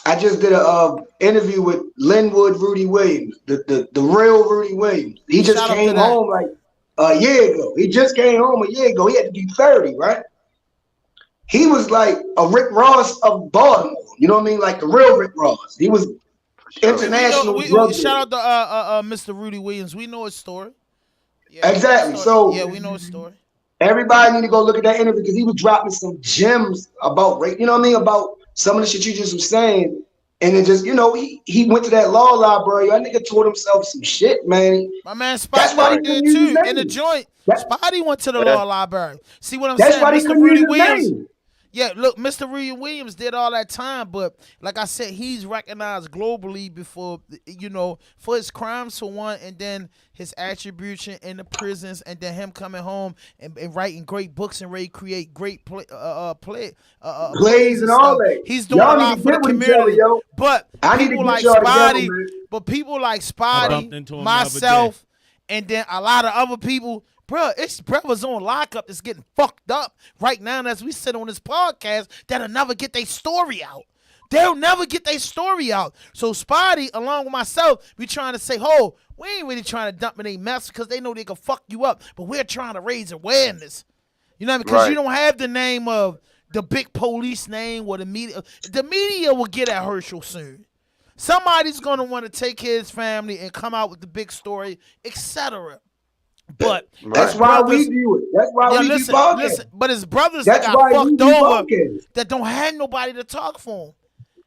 I just did a interview with Linwood Rudy Williams, the real Rudy Williams. He just came home like a year ago. He just came home a year ago. He had to be 30, right? He was like a Rick Ross of Baltimore. You know what I mean? Like the real Rick Ross. He was international. Shout out to Mr. Rudy Williams. We know his story. Yeah, exactly. So yeah, we know his story. Everybody need to go look at that interview, because he was dropping some gems about rape. You know what I mean? About some of the shit you just was saying. And then just, he went to that law library. That nigga taught himself some shit, man. My man Spotty did too. In the joint. Spotty went to the law library. See what I'm saying? Mr. Rudy Williams. Yeah, look, Mr. Rudy Williams did all that time, but like I said, he's recognized globally before, for his crimes for one, and then his attribution in the prisons, and then him coming home and writing great books and create great plays and all that. He's doing a lot for the community. But people like Spotty, myself, and then a lot of other people. Bro, it's brothers on lockup that's getting fucked up right now as we sit on this podcast that'll never get their story out. They'll never get their story out. So Spotty, along with myself, we trying to say, we ain't really trying to dump in a mess, because they know they can fuck you up, but we're trying to raise awareness. You know, because you don't have the name of the big police name or the media. The media will get at Herschel soon. Somebody's going to want to take his family and come out with the big story, etc. But that's why we do it. That's why we do podcasts. Listen, but his brothers that got fucked over that don't have nobody to talk for him.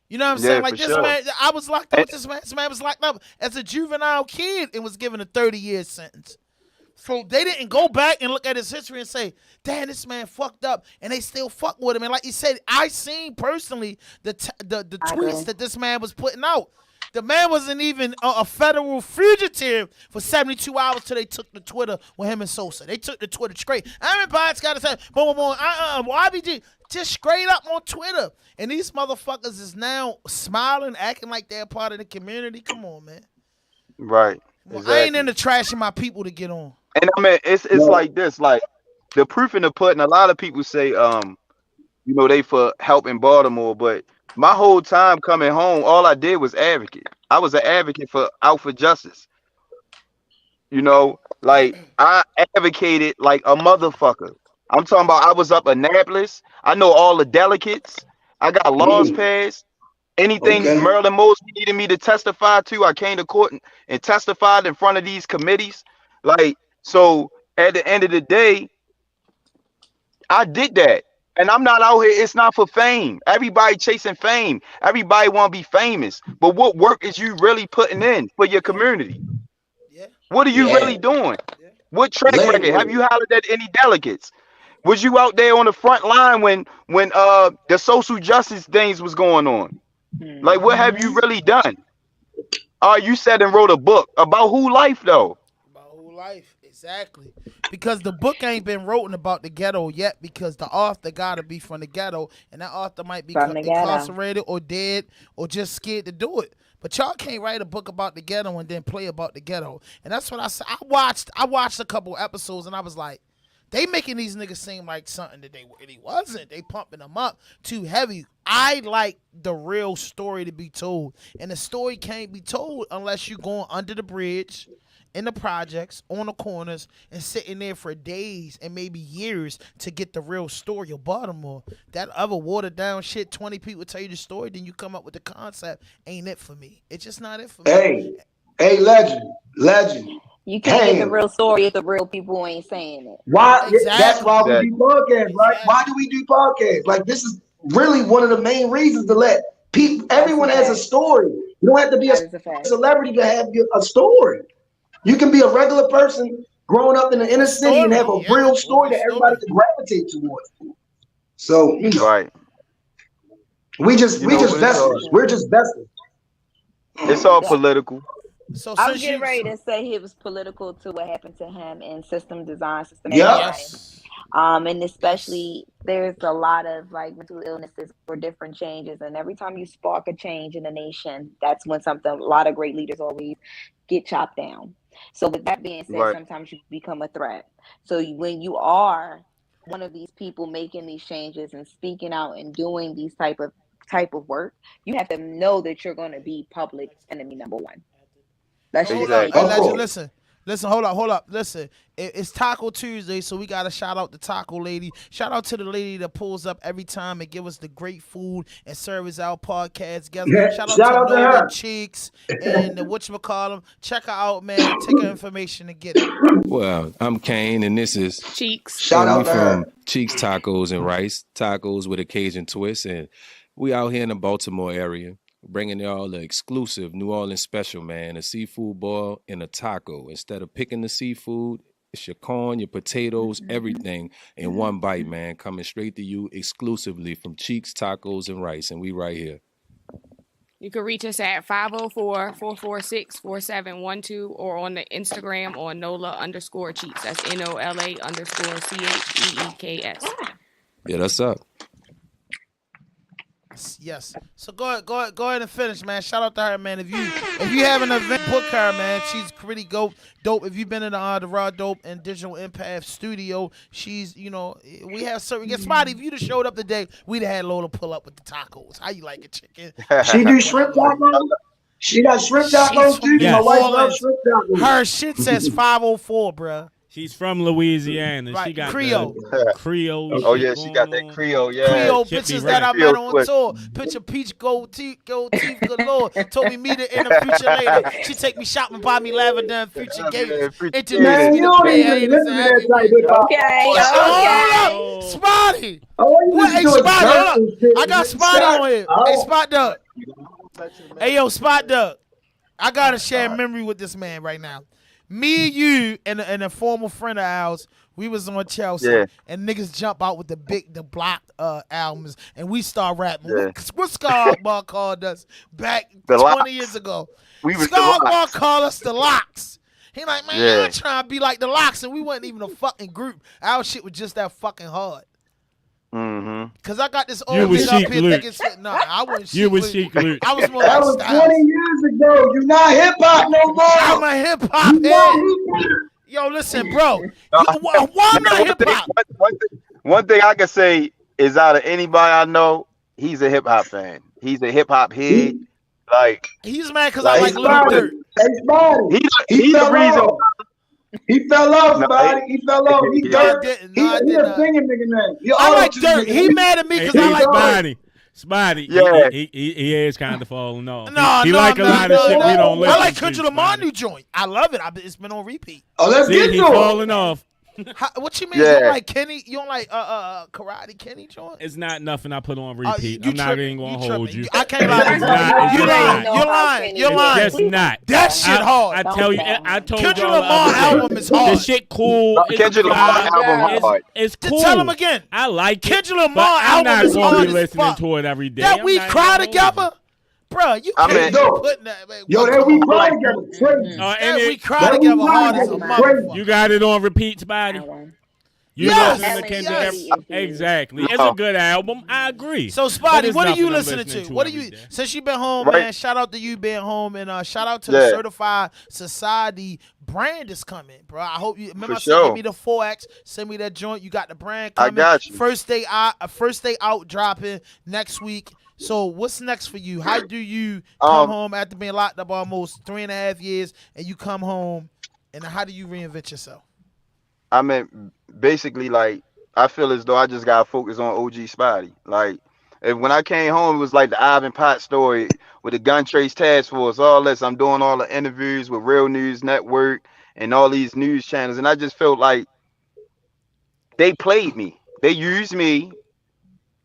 You know what I'm saying? Like this man, I was locked up with this man. This man was locked up as a juvenile kid and was given a 30-year sentence. So they didn't go back and look at his history and say, damn, this man fucked up, and they still fuck with him. And like you said, I seen personally the tweets that this man was putting out. The man wasn't even a federal fugitive for 72 hours till they took the Twitter with him and Sosa. They took the Twitter straight. Everybody's got to say, boom, YBG, just straight up on Twitter. And these motherfuckers is now smiling, acting like they're part of the community. Come on, man. Right. Exactly. I ain't into trashing my people to get on. And I mean, it's like this, like the proof in the pudding. A lot of people say, they for helping Baltimore, but my whole time coming home, all I did was advocate. I was an advocate out for justice. Like I advocated like a motherfucker. I'm talking about I was up Annapolis. I know all the delegates. I got laws passed. Anything Marilyn Mosley needed me to testify to, I came to court and testified in front of these committees. Like, so at the end of the day, I did that. And I'm not out here, it's not for fame. Everybody chasing fame. Everybody want to be famous. But what work is you really putting in for your community? Yeah. What are you really doing? Yeah. What track record? Have you hollered at any delegates? Was you out there on the front line when the social justice things was going on? Like, what have you really done? You said and wrote a book. About who life, though? About who life, exactly. Because the book ain't been written about the ghetto yet, because the author got to be from the ghetto, and that author might be incarcerated or dead or just scared to do it. But y'all can't write a book about the ghetto and then play about the ghetto. And that's what I said. I watched a couple episodes, and I was like, they making these niggas seem like something that they really wasn't. They pumping them up too heavy. I like the real story to be told. And the story can't be told unless you're going under the bridge in the projects, on the corners, and sitting there for days and maybe years to get the real story of Baltimore. That other watered down shit, 20 people tell you the story, then you come up with the concept, ain't it for me. It's just not it for me. Hey, legend. You can't get the real story if the real people ain't saying it. Why? Exactly. That's why we do podcasts, right? Exactly. Why do we do podcasts? Like, this is really one of the main reasons to let people. Everyone has a story. You don't have to be a celebrity to have a story. You can be a regular person growing up in the inner city and have a real story that everybody can gravitate towards. So, you know, right. we just vessels. We're just vessels. It's all political. So I was getting ready to say it was political to what happened to him in system design. Yes. And especially there's a lot of like mental illnesses or different changes, and every time you spark a change in the nation, that's when a lot of great leaders always get chopped down. So with that being said, sometimes you become a threat. So when you are one of these people making these changes and speaking out and doing these type of work, you have to know that you're going to be public enemy number one. That's Listen, hold up. Listen, it's Taco Tuesday, so we got to shout out the taco lady. Shout out to the lady that pulls up every time and give us the great food and serves our podcast. Shout out to Nola Cheeks and the whatchamacallem. Check her out, man. Take her information and get it. Well, I'm Kane, and this is Cheeks. Shout out to her. From Cheeks Tacos and Rice. Tacos with a Cajun twist. And we out here in the Baltimore area, bringing y'all the exclusive New Orleans special, man, a seafood boil and a taco. Instead of picking the seafood, it's your corn, your potatoes, everything in one bite, man, coming straight to you exclusively from Cheeks Tacos and Rice, and we right here. You can reach us at 504-446-4712 or on the Instagram on NOLA_Cheeks. That's NOLA_CHEEKS. Yeah, that's up. Yes. So go ahead and finish, man. Shout out to her, man. If you have an event, book her, man. She's pretty dope. If you've been in the RAWDOPE and Digital Impact studio, she's, we have certain. Spotty, if you'd have showed up today, we'd have had Lola pull up with the tacos. How you like it, chicken? She do shrimp tacos. She got shrimp tacos too. Yes. My wife loves shrimp tacos. Her shit says 504, bruh. She's from Louisiana. Right. She got Creole. Creole. Oh yeah, she got that Creole. Yeah. Creole bitches that I met on tour. Picture peach gold teeth galore. Told me meet her in the future later. She take me shopping, buy me lavender and future gators. Introduce me to creators and everything. Okay. Spotty. Hey, Spotty, hold up. I got Spotty on here. Hey, Spot Duck. Hey, yo, Spot Duck. I got to share a memory with this man right now. Me, you, and a former friend of ours, we was on Chelsea, and niggas jump out with the block albums, and we start rapping. Yeah. What Scarbar called us back 20 years ago? Scarbar called us the Locks. He like, man, I'm trying to be like the Locks, and we wasn't even a fucking group. Our shit was just that fucking hard. Mm-hmm. Cause I got this old bitch up here thinking, no, I wasn't. You was Chic Luke. I was more that like was Styles. 20 years ago. You not hip hop no more. I'm a hip hop head. Yo, listen, bro. Why am I hip hop? One thing I can say is, out of anybody I know, he's a hip hop fan. He's a hip hop head. Like, he's mad because I like Lil Durk. He's the reason. He fell off, buddy. He fell off. He Durk. He a singing nigga name. I like Durk. He mad at me because I like Spotty. Spotty, yeah, he is kind of falling off. He like a lot of shit we don't listen to. I like Kendrick Lamar new joint. I love it. It's been on repeat. Oh, let's get to it. Falling off. What you mean? You don't like Kenny? You don't like Karate Kenny joint? It's not nothing I put on repeat. I'm not even gonna hold you. I can't lie. You're lying. It's not. That shit hard. I tell you. I told you. Kendrick Lamar album is hard. The shit cool. Kendrick Lamar album hard. It's cool. Tell him again. I like Kendrick Lamar album is hard. I'm not gonna be listening to it every day. That we cry together. Bro, you can't be putting that. Man, yo, that we cry together. That we cry together hard as a motherfucker. You got it on repeat, Spotty. Yes. Exactly. It's a good album. I agree. So, Spotty, what are you listening to? What are you? Since you've been home, man, shout out to you being home, and shout out to the Certified Society brand is coming, bro. I hope you remember. Send me the 4X. Send me that joint. You got the brand coming. I got you. First day out dropping next week. So what's next for you? How do you come home after being locked up almost 3.5 years, and you come home And how do you reinvent yourself? I mean, basically, like, I feel as though I just got to focus on OG Spotty. Like, when I came home, it was like the Ivan Pot story with the Gun Trace Task Force, all this. I'm doing all the interviews with Real News Network and all these news channels. And I just felt like they played me. They used me,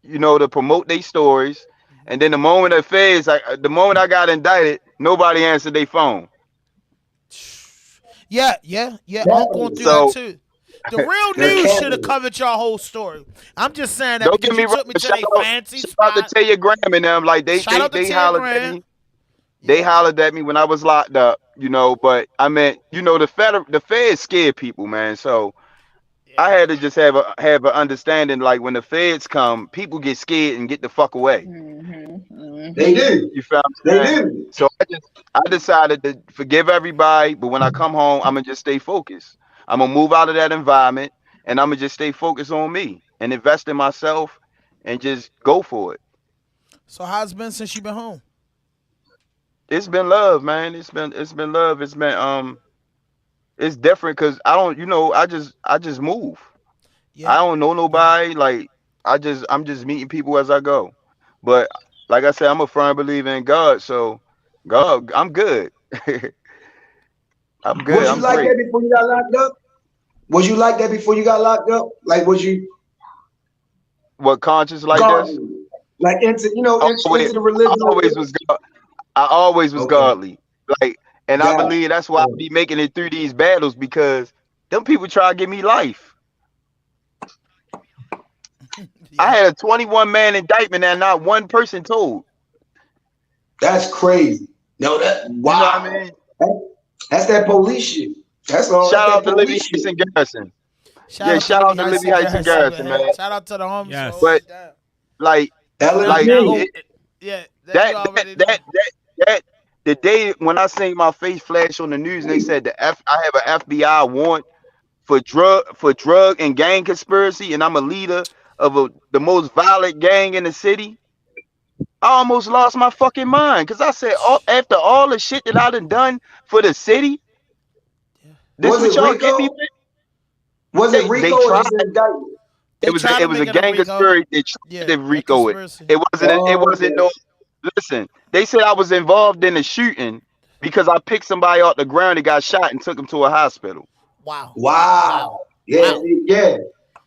to promote their stories. And then the moment the moment I got indicted, nobody answered their phone. Yeah. I'm going through that too. The Real News should have covered your whole story. I'm just saying that because you took me to a fancy spot. Shout out to Telegram and them, like they hollered at me. They hollered at me when I was locked up, But I meant, the feds scared people, man. So I had to just have an understanding, like when the feds come, people get scared and get the fuck away. They do. You feel what I'm saying? They do. So I decided to forgive everybody, but when I come home, I'm gonna just stay focused. I'm gonna move out of that environment, and I'm gonna just stay focused on me and invest in myself, and just go for it. So how's it been since you've been home? It's been love, man. It's been love. It's been it's different because I don't, I just move. Yeah. I don't know nobody. Like I'm just meeting people as I go. But like I said, I'm a firm believer in God. So God, I'm good. I'm good. Was you like that before you got locked up? Was you like that before you got locked up? Like, was you what, conscious like this? Like into the religion? I always was godly. Like, and I believe that's why I be making it through these battles, because them people try to give me life. I had a 21-man indictment and not one person told. That's crazy. No, wow. You know what I mean? That's that police shit. That's all. Shout out to Libby Hyson Garrison. Shout out to Libby Hyson Garrison, man. Shout out to the homies. Yes. But like the day when I seen my face flash on the news and they said I have an FBI warrant for drug and gang conspiracy, and I'm a leader of the most violent gang in the city, I almost lost my fucking mind, because I said, after all the shit that I done for the city, this what y'all get me with? Was it Rico or just indictment? It was a gang conspiracy. They tried to Rico it. It wasn't no. Listen, they said I was involved in the shooting because I picked somebody off the ground that got shot and took him to a hospital. Wow. Yeah.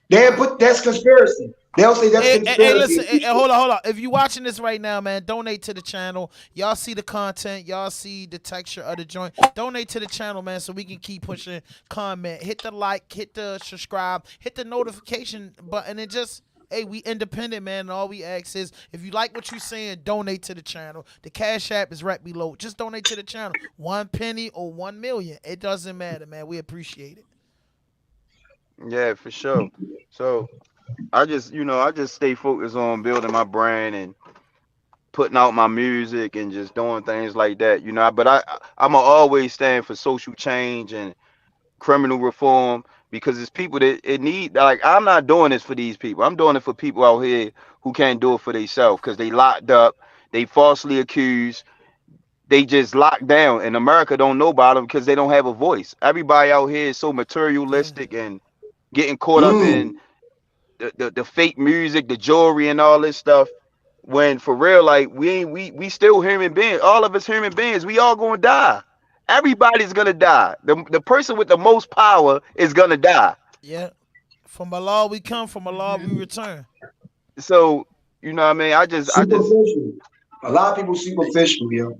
That's conspiracy. They'll say that's conspiracy. Hey, listen, hold on. If you're watching this right now, man, donate to the channel. Y'all see the content. Y'all see the texture of the joint. Donate to the channel, man, so we can keep pushing. Comment. Hit the like. Hit the subscribe. Hit the notification button. And just, hey, we independent, man. And all we ask is, if you like what you're saying, donate to the channel. The Cash App is right below. Just donate to the channel. 1 penny or 1 million. It doesn't matter, man. We appreciate it. Yeah, for sure. So I just stay focused on building my brand and putting out my music and just doing things like that, But I'm gonna always stand for social change and criminal reform, because it's people that it need. Like, I'm not doing this for these people. I'm doing it for people out here who can't do it for themselves, because they locked up, they falsely accused, they just locked down, and America don't know about them because they don't have a voice. Everybody out here is so materialistic and getting caught up in the fake music, the jewelry, and all this stuff. When for real, like, we still human beings. All of us human beings, we all gonna die. Everybody's gonna die. The person with the most power is gonna die. Yeah. From Allah we come, from Allah we return. So, you know what I mean? I just a lot of people superficial, yo.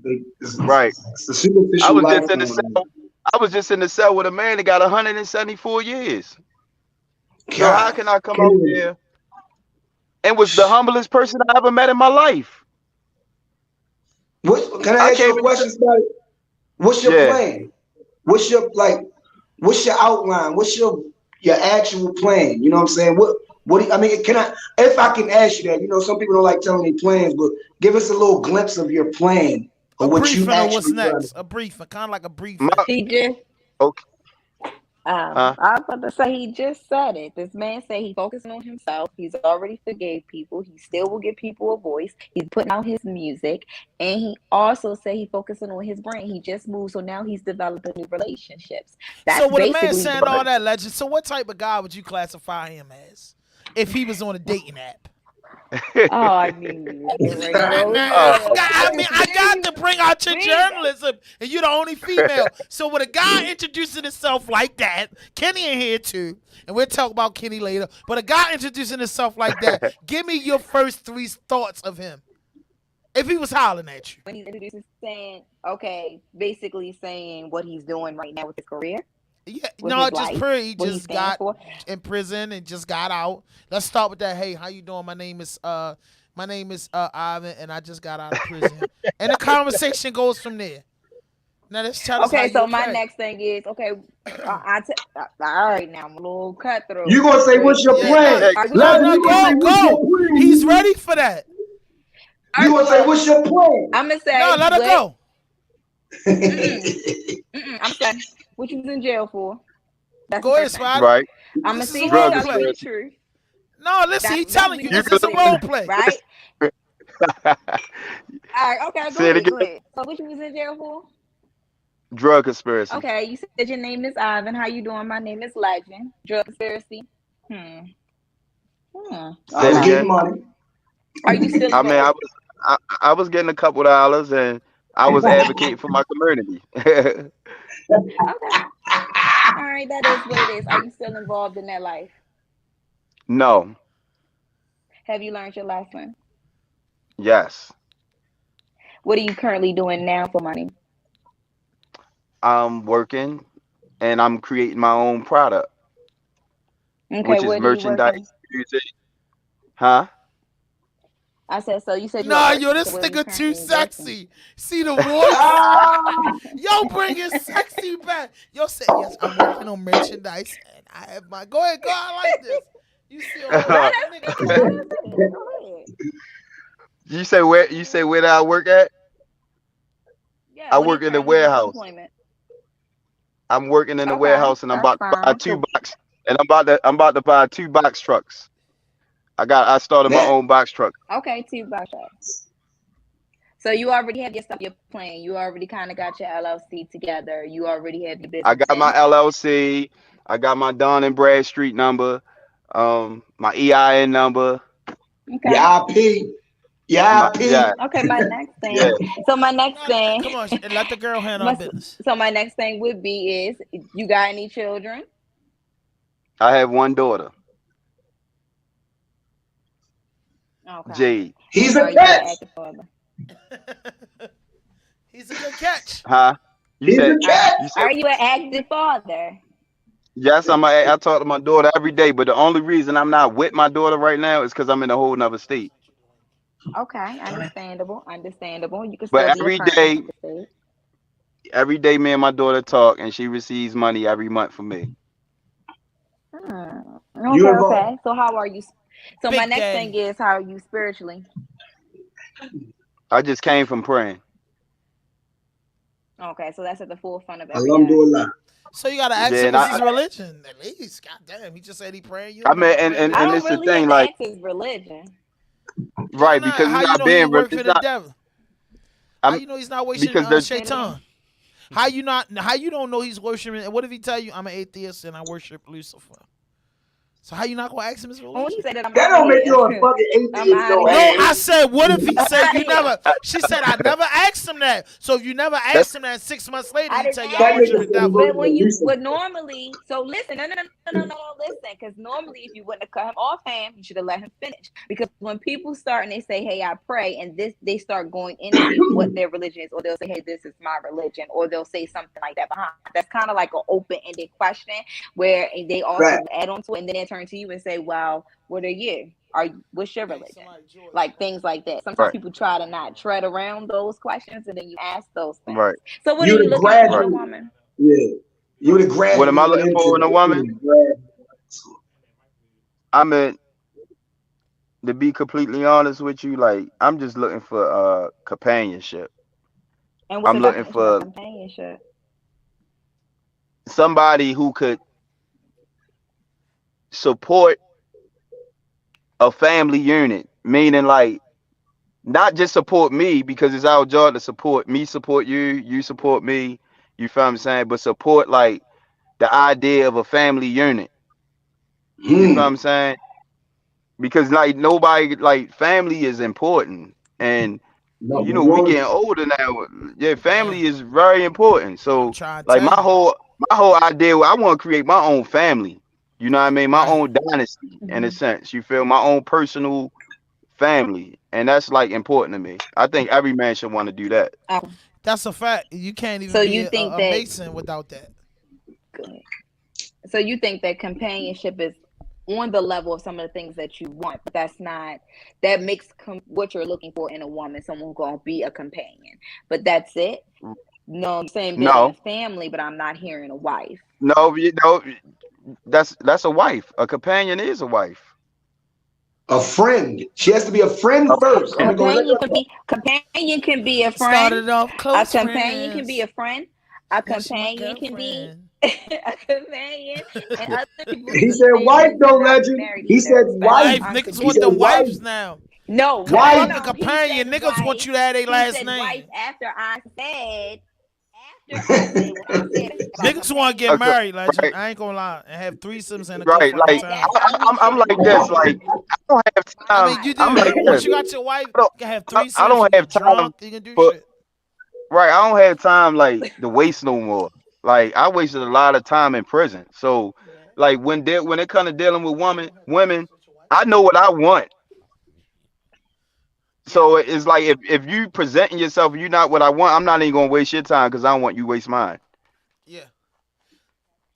Right. It's the superficial. I was just in the cell with a man that got 174 years. So how can I come out there and was the humblest person I ever met in my life? Can I ask you a question about it? What's your plan? What's your outline? What's your actual plan? You know what I'm saying? What do you, I mean, if I can ask you that, some people don't like telling their plans, but give us a little glimpse of your plan. Or what you actually what's next? A brief, kind of like a brief. TJ. Okay. Huh? I was about to say he just said it. This man said he focusing on himself. He's already forgave people. He still will give people a voice. He's putting out his music, and he also said he focusing on his brain. He just moved, so now he's developing new relationships. So That's with a man basically saying all that, legend. So what type of guy would you classify him as if he was on a dating app? Oh, I knew you were getting ready to go I got to bring out your journalism, and you're the only female. So with a guy introducing himself like that, Kenny in here too, and we'll talk about Kenny later. But a guy introducing himself like that, give me your first 3 thoughts of him. If he was hollering at you. When he's introducing, saying, okay, basically saying what he's doing right now with his career. Yeah, no, just pretty. He just got in prison and just got out. Let's start with that. Hey, how you doing? My name is Ivan, and I just got out of prison. And the conversation goes from there. Now let's tell us. Okay, so my next thing is all right. Now I'm a little cutthroat. You gonna say what's your plan? Go. He's ready for that. You gonna say what's your plan? I'm gonna say no. Let her go. I'm saying. What you was in jail for? That's go ahead, Spotty. Right. I'm gonna see if you're telling me the truth. No, listen, he's telling you this is a role play. Right? All right, okay, go ahead. So what you was in jail for? Drug conspiracy. Okay, you said your name is Ivan. How you doing? My name is Legend. Drug conspiracy. I was getting money. Are you still I was getting a couple dollars and I was advocating for my community. Okay. All right, that is what it is. Are you still involved in that life? No. Have you learned your lesson? Yes. What are you currently doing now for money? I'm working and I'm creating my own product. Okay, which is merchandise, music. Huh? I said, so you said yo, this nigga too sexy. See the voice? Yo, bring his sexy back. Yo, say, yes, I'm working on merchandise, and I have my... Go ahead, I like this. You see You say where do I work at? Yeah, I work in the warehouse. I'm working in the warehouse, and I'm about to buy 2 box, and I'm about to buy 2 box trucks. I started my own box truck. Okay, 2 box trucks. So you already have your stuff you're playing. You already kind of got your LLC together. You already have your business. I got my LLC. I got my Dun and Bradstreet number. My EIN number. Okay. Yeah. Okay, my next thing. Yeah. So my next thing. Come on, let the girl handle business. So my next thing would be is, you got any children? I have 1 daughter. Okay. Jade. He's a catch. He's a good catch. Huh? He's a catch. Are you an active father? Yes, I talk to my daughter every day, but the only reason I'm not with my daughter right now is because I'm in a whole nother state. Okay, understandable. You can. But every day, me and my daughter talk, and she receives money every month from me. Okay. So how are you? So my next thing is, how are you spiritually? I just came from praying. Okay, so that's at the forefront of everything. So you gotta ask him what's his religion. At least, goddamn, he just said he praying. I mean, and this is the thing, like, his religion. Right, because he's not being for the devil. How you know he's not worshiping Shaitan? How you don't know he's worshiping? And what if he tell you I'm an atheist and I worship Lucifer? So how you not gonna ask him his religion? Oh, he said that don't make you a fucking atheist. No, I said, what if he said you never? She said I never asked him that. So if you never asked him that, 6 months later he tell you I worship the devil. But when you would normally, so listen, no, listen, because normally if you wouldn't have cut him offhand, you should have let him finish. Because when people start and they say, "Hey, I pray," and they start going into what their religion is, or they'll say, "Hey, this is my religion," or they'll say something like that behind. That's kind of like an open-ended question where they also add on to it, and then they turn to you and say, "Well, what are you? What's your religion?" Like things like that. Sometimes people try to not tread around those questions, and then you ask those things. Right. So what are you looking for in a woman? Yeah. You would have What am I looking for in a woman? I mean, to be completely honest with you, like, I'm just looking for companionship. And I'm looking for companionship. Somebody who could support a family unit, meaning like not just support me because it's our job to support me, support you, you support me. You feel what I'm saying? But support like the idea of a family unit. You feel what I'm saying? Because like nobody, like family is important, and you know we getting older now. Yeah, family is very important. I'm So trying to like tell you. my whole idea, I want to create my own family. You know what I mean? My Right. own dynasty in a sense. You feel my own personal family, and that's like important to me. I think every man should want to do that. That's a fact. You can't even So be you think a that? Mason without that. So you think that companionship is on the level of some of the things that you want, but that's not, that makes what you're looking for in a woman, someone who's gonna be a companion. But that's it. No, I'm saying building No, a family, but I'm not hearing a wife. no, you know, that's a wife. A companion is a wife. A friend. She has to be a friend A first. I'm friend. gonna go. Companion can be a friend. Started off A close companion can friends. be a friend. A Now she my companion can be girlfriend. a companion, and other people He can said be wife, families no and not be legend. married He to said them, wife. Wife, especially niggas He want said them unconditionally. wife. wives now. No, Wife. Fuck a He companion. said Niggas want wife. you to have their He last said wife name. after I said what I said about Niggas want to get companion. Okay, married, legend. right, I ain't gonna lie, and have threesomes and a good right. fucking Like time. I'm like this. Like I don't have I time. mean, you I'm do. like Once this. you got your wife, I don't. you can have I threesomes. You don't get have time drunk. You can do for. shit. Right. I don't have time like to waste no more. Like I wasted a lot of time in prison. So like when it comes to dealing with women, I know what I want. Yeah, So it's like if you presenting yourself and you're not what I want, I'm not even gonna waste your time because I don't want you to waste mine. yeah.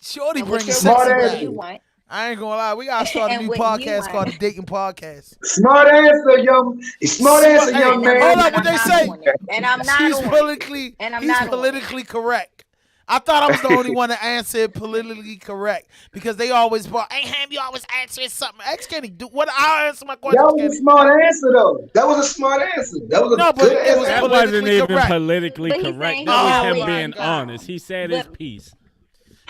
Shorty And what bringing you're Smart sexy wanting, what back. answer. you want, I ain't gonna lie. We gotta start a and new what you podcast called want. the Dating Podcast. Smart answer, Hey, young hold man. on. And What I'm they not say? on it. And I'm not on it. And I'm He's not on it. politically correct. I thought I was the only one to answer it politically correct because they always brought, hey, Ham, you always answer something. Ask Kenny, do what? I'll answer my That questions, was a Kenny. smart answer, though. That was a smart answer. That was a No, good but it was answer. That wasn't politically even correct. politically But he's correct. saying That he was Oh him always my being God. honest. He said his but piece.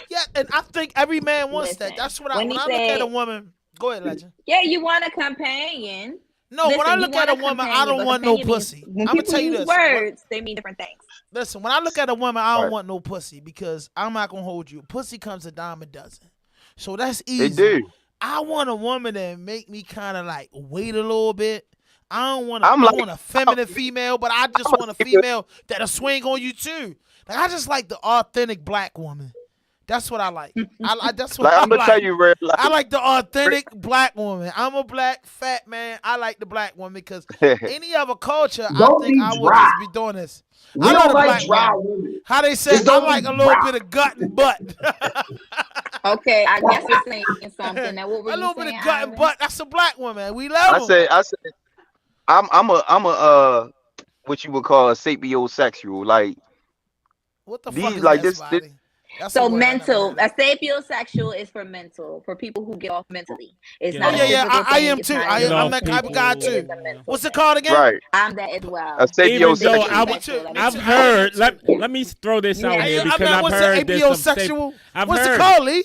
Yeah, and I think every man wants that. listen, That's what when when he I look at a said, woman. Go ahead, legend. yeah, you want a companion. No, when I Listen, you look at want a a woman, I companion, don't but want no companion means pussy. when I'm gonna people tell you use this. words, they mean different things. Listen, when I look at a woman, I don't Right. want no pussy because I'm not gonna hold you. Pussy comes a dime a dozen, so that's They easy. do. I want a woman that make me kind of like wait a little bit. I don't want to. I'm I like want a feminine female, but I just I'm a want a nigga. female that'll swing on you too. Like I just like the authentic black woman. That's what I like. That's what Like I I'm gonna tell like. you, real I like like the authentic black woman. I'm a black fat man. I like the black woman because any other culture, I Don't think be I would dry. just be doing this. We I love don't the like black dry woman. women. How they say Just I don't like be a little dry. bit of gut and butt. Okay, I guess you're saying something. Now, what were A you little bit saying, of gut and Ivan? butt. That's a black woman. We I love them. said I'm a what you would call a sapiosexual. Like What the fuck these is like that, this Spotty? That's a So word I never mental, heard a of. sapiosexual is for mental, for people who get off mentally. It's Get Oh not a yeah, off. yeah. physical I thing. am It's too. not an Get I'm off that emotional type of thing. guy people. It is too. a mental What's it thing. called again? right. I'm that as A well. Even though sapiosexual. Me too. Me I've too. heard. Me too. Let me throw this out Yeah. here I'm because not. I've What's heard it? this some safe. Abiosexual? I've What's it heard. called, Lee?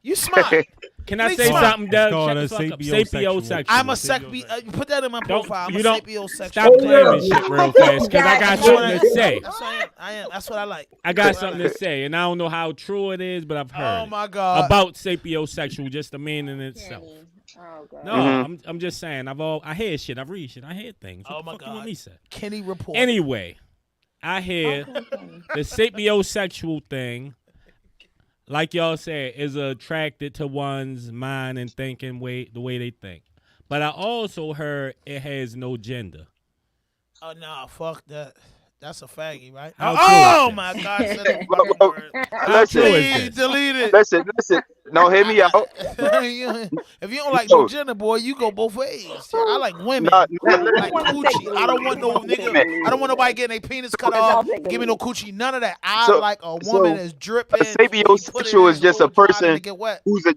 You smart. Can I Lee say smart. something, It's Doug? called Shut a the fuck up. sapiosexual. I'm a Sapiosexual. put that in my Don't profile. I'm you a don't sapiosexual. stop Hey, claiming look. shit real fast because I got That's That's what something I to am. say. That's what I am. I am. That's what I like. I got something to say, and I don't know how true it is, but I've heard Oh my God. about sapiosexual, just the meaning in itself. Kenny. Oh god. No, Mhm. I'm just saying. I hear shit. I read shit. I hear things. What Oh the my fuck you want God. me to say? Kenny report. Anyway, I hear Okay, Kenny. the sapiosexual thing, like y'all said, is attracted to one's mind and thinking the way they think. But I also heard it has no gender. Oh no, fuck that. That's a faggy, right? How Oh true is my this? God, said the Well, fucking well, word. How true listen, is Please this? delete it. listen. No, hear me out. If you don't like no Yo, gender, boy, you go both ways. I like women. not I like wanna take coochie. the I don't lead. want He no wants to take nigga. the man. I don't lead. want nobody getting their penis cut Because off. I'll take the Give me no lead. coochie. None of that. I So like a woman so that's a dripping. When you put it in, sapiosexual is it's a just a little dry, then person it get wet. who's a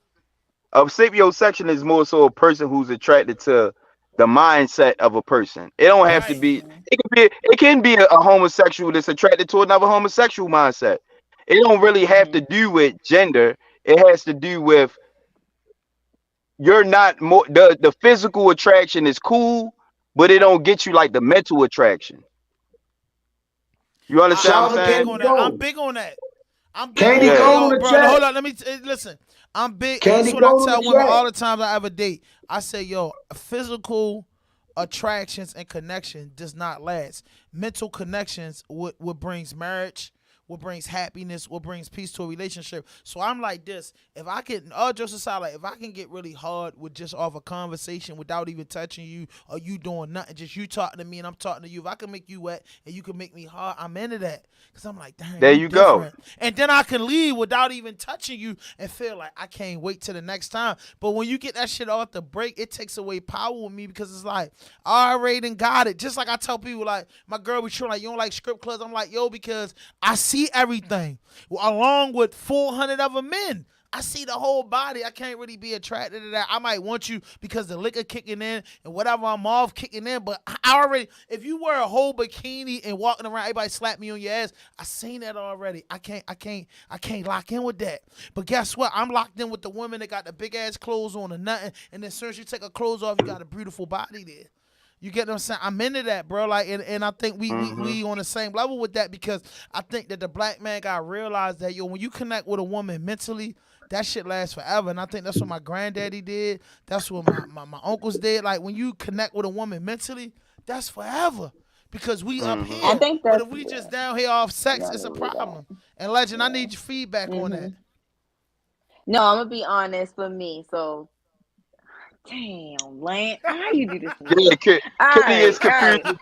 sapiosexual is more so a person who's attracted to the mindset of a person. It don't have to Right. be. It can be a homosexual that's attracted to another homosexual mindset. It don't really have to do with gender. It has to do with you're not more the physical attraction is cool, but it don't get you like the mental attraction. You understand what I'm saying? I'm big on that. I'm big Candy on that. Cone Yo, the bro, chat. hold on. Let me listen. I'm big. Candy That's what I Cone tell the women chat. all the times I ever date. I say, yo, physical attractions and connection does not last. Mental connections, what brings marriage, what brings happiness, what brings peace to a relationship. So I'm like this. If I can, all jokes aside, like if I can get really hard with just off a conversation without even touching you or you doing nothing, just you talking to me and I'm talking to you. If I can make you wet and you can make me hard, I'm into that. Cause I'm like, damn, There you different. go. And then I can leave without even touching you and feel like I can't wait till the next time. But when you get that shit off the break, it takes away power with me because it's like I already done got it. Just like I tell people, like my girl be true, like you don't like script clubs. I'm like, yo, because I see everything along with 400 other men. I see the whole body. I can't really be attracted to that. I might want you because the liquor kicking in and whatever I'm off kicking in. But I already, if you wear a whole bikini and walking around, everybody slap me on your ass. I seen that already. I can't lock in with that. But guess what? I'm locked in with the women that got the big ass clothes on or nothing. And then as soon as you take her clothes off, you got a beautiful body there. You get what I'm saying? I'm into that, bro. Like, and I think we on the same level with that because I think that the black man got to realize that, yo, when you connect with a woman mentally, that shit lasts forever. And I think that's what my granddaddy did. That's what my uncles did. Like, when you connect with a woman mentally, that's forever. Because we up here. I think but if we just down here off sex, it's a problem. And Legend, I need your feedback on that. No, I'm going to be honest for me. So, damn, Lance, how you do this? Yeah, Kitty is confused.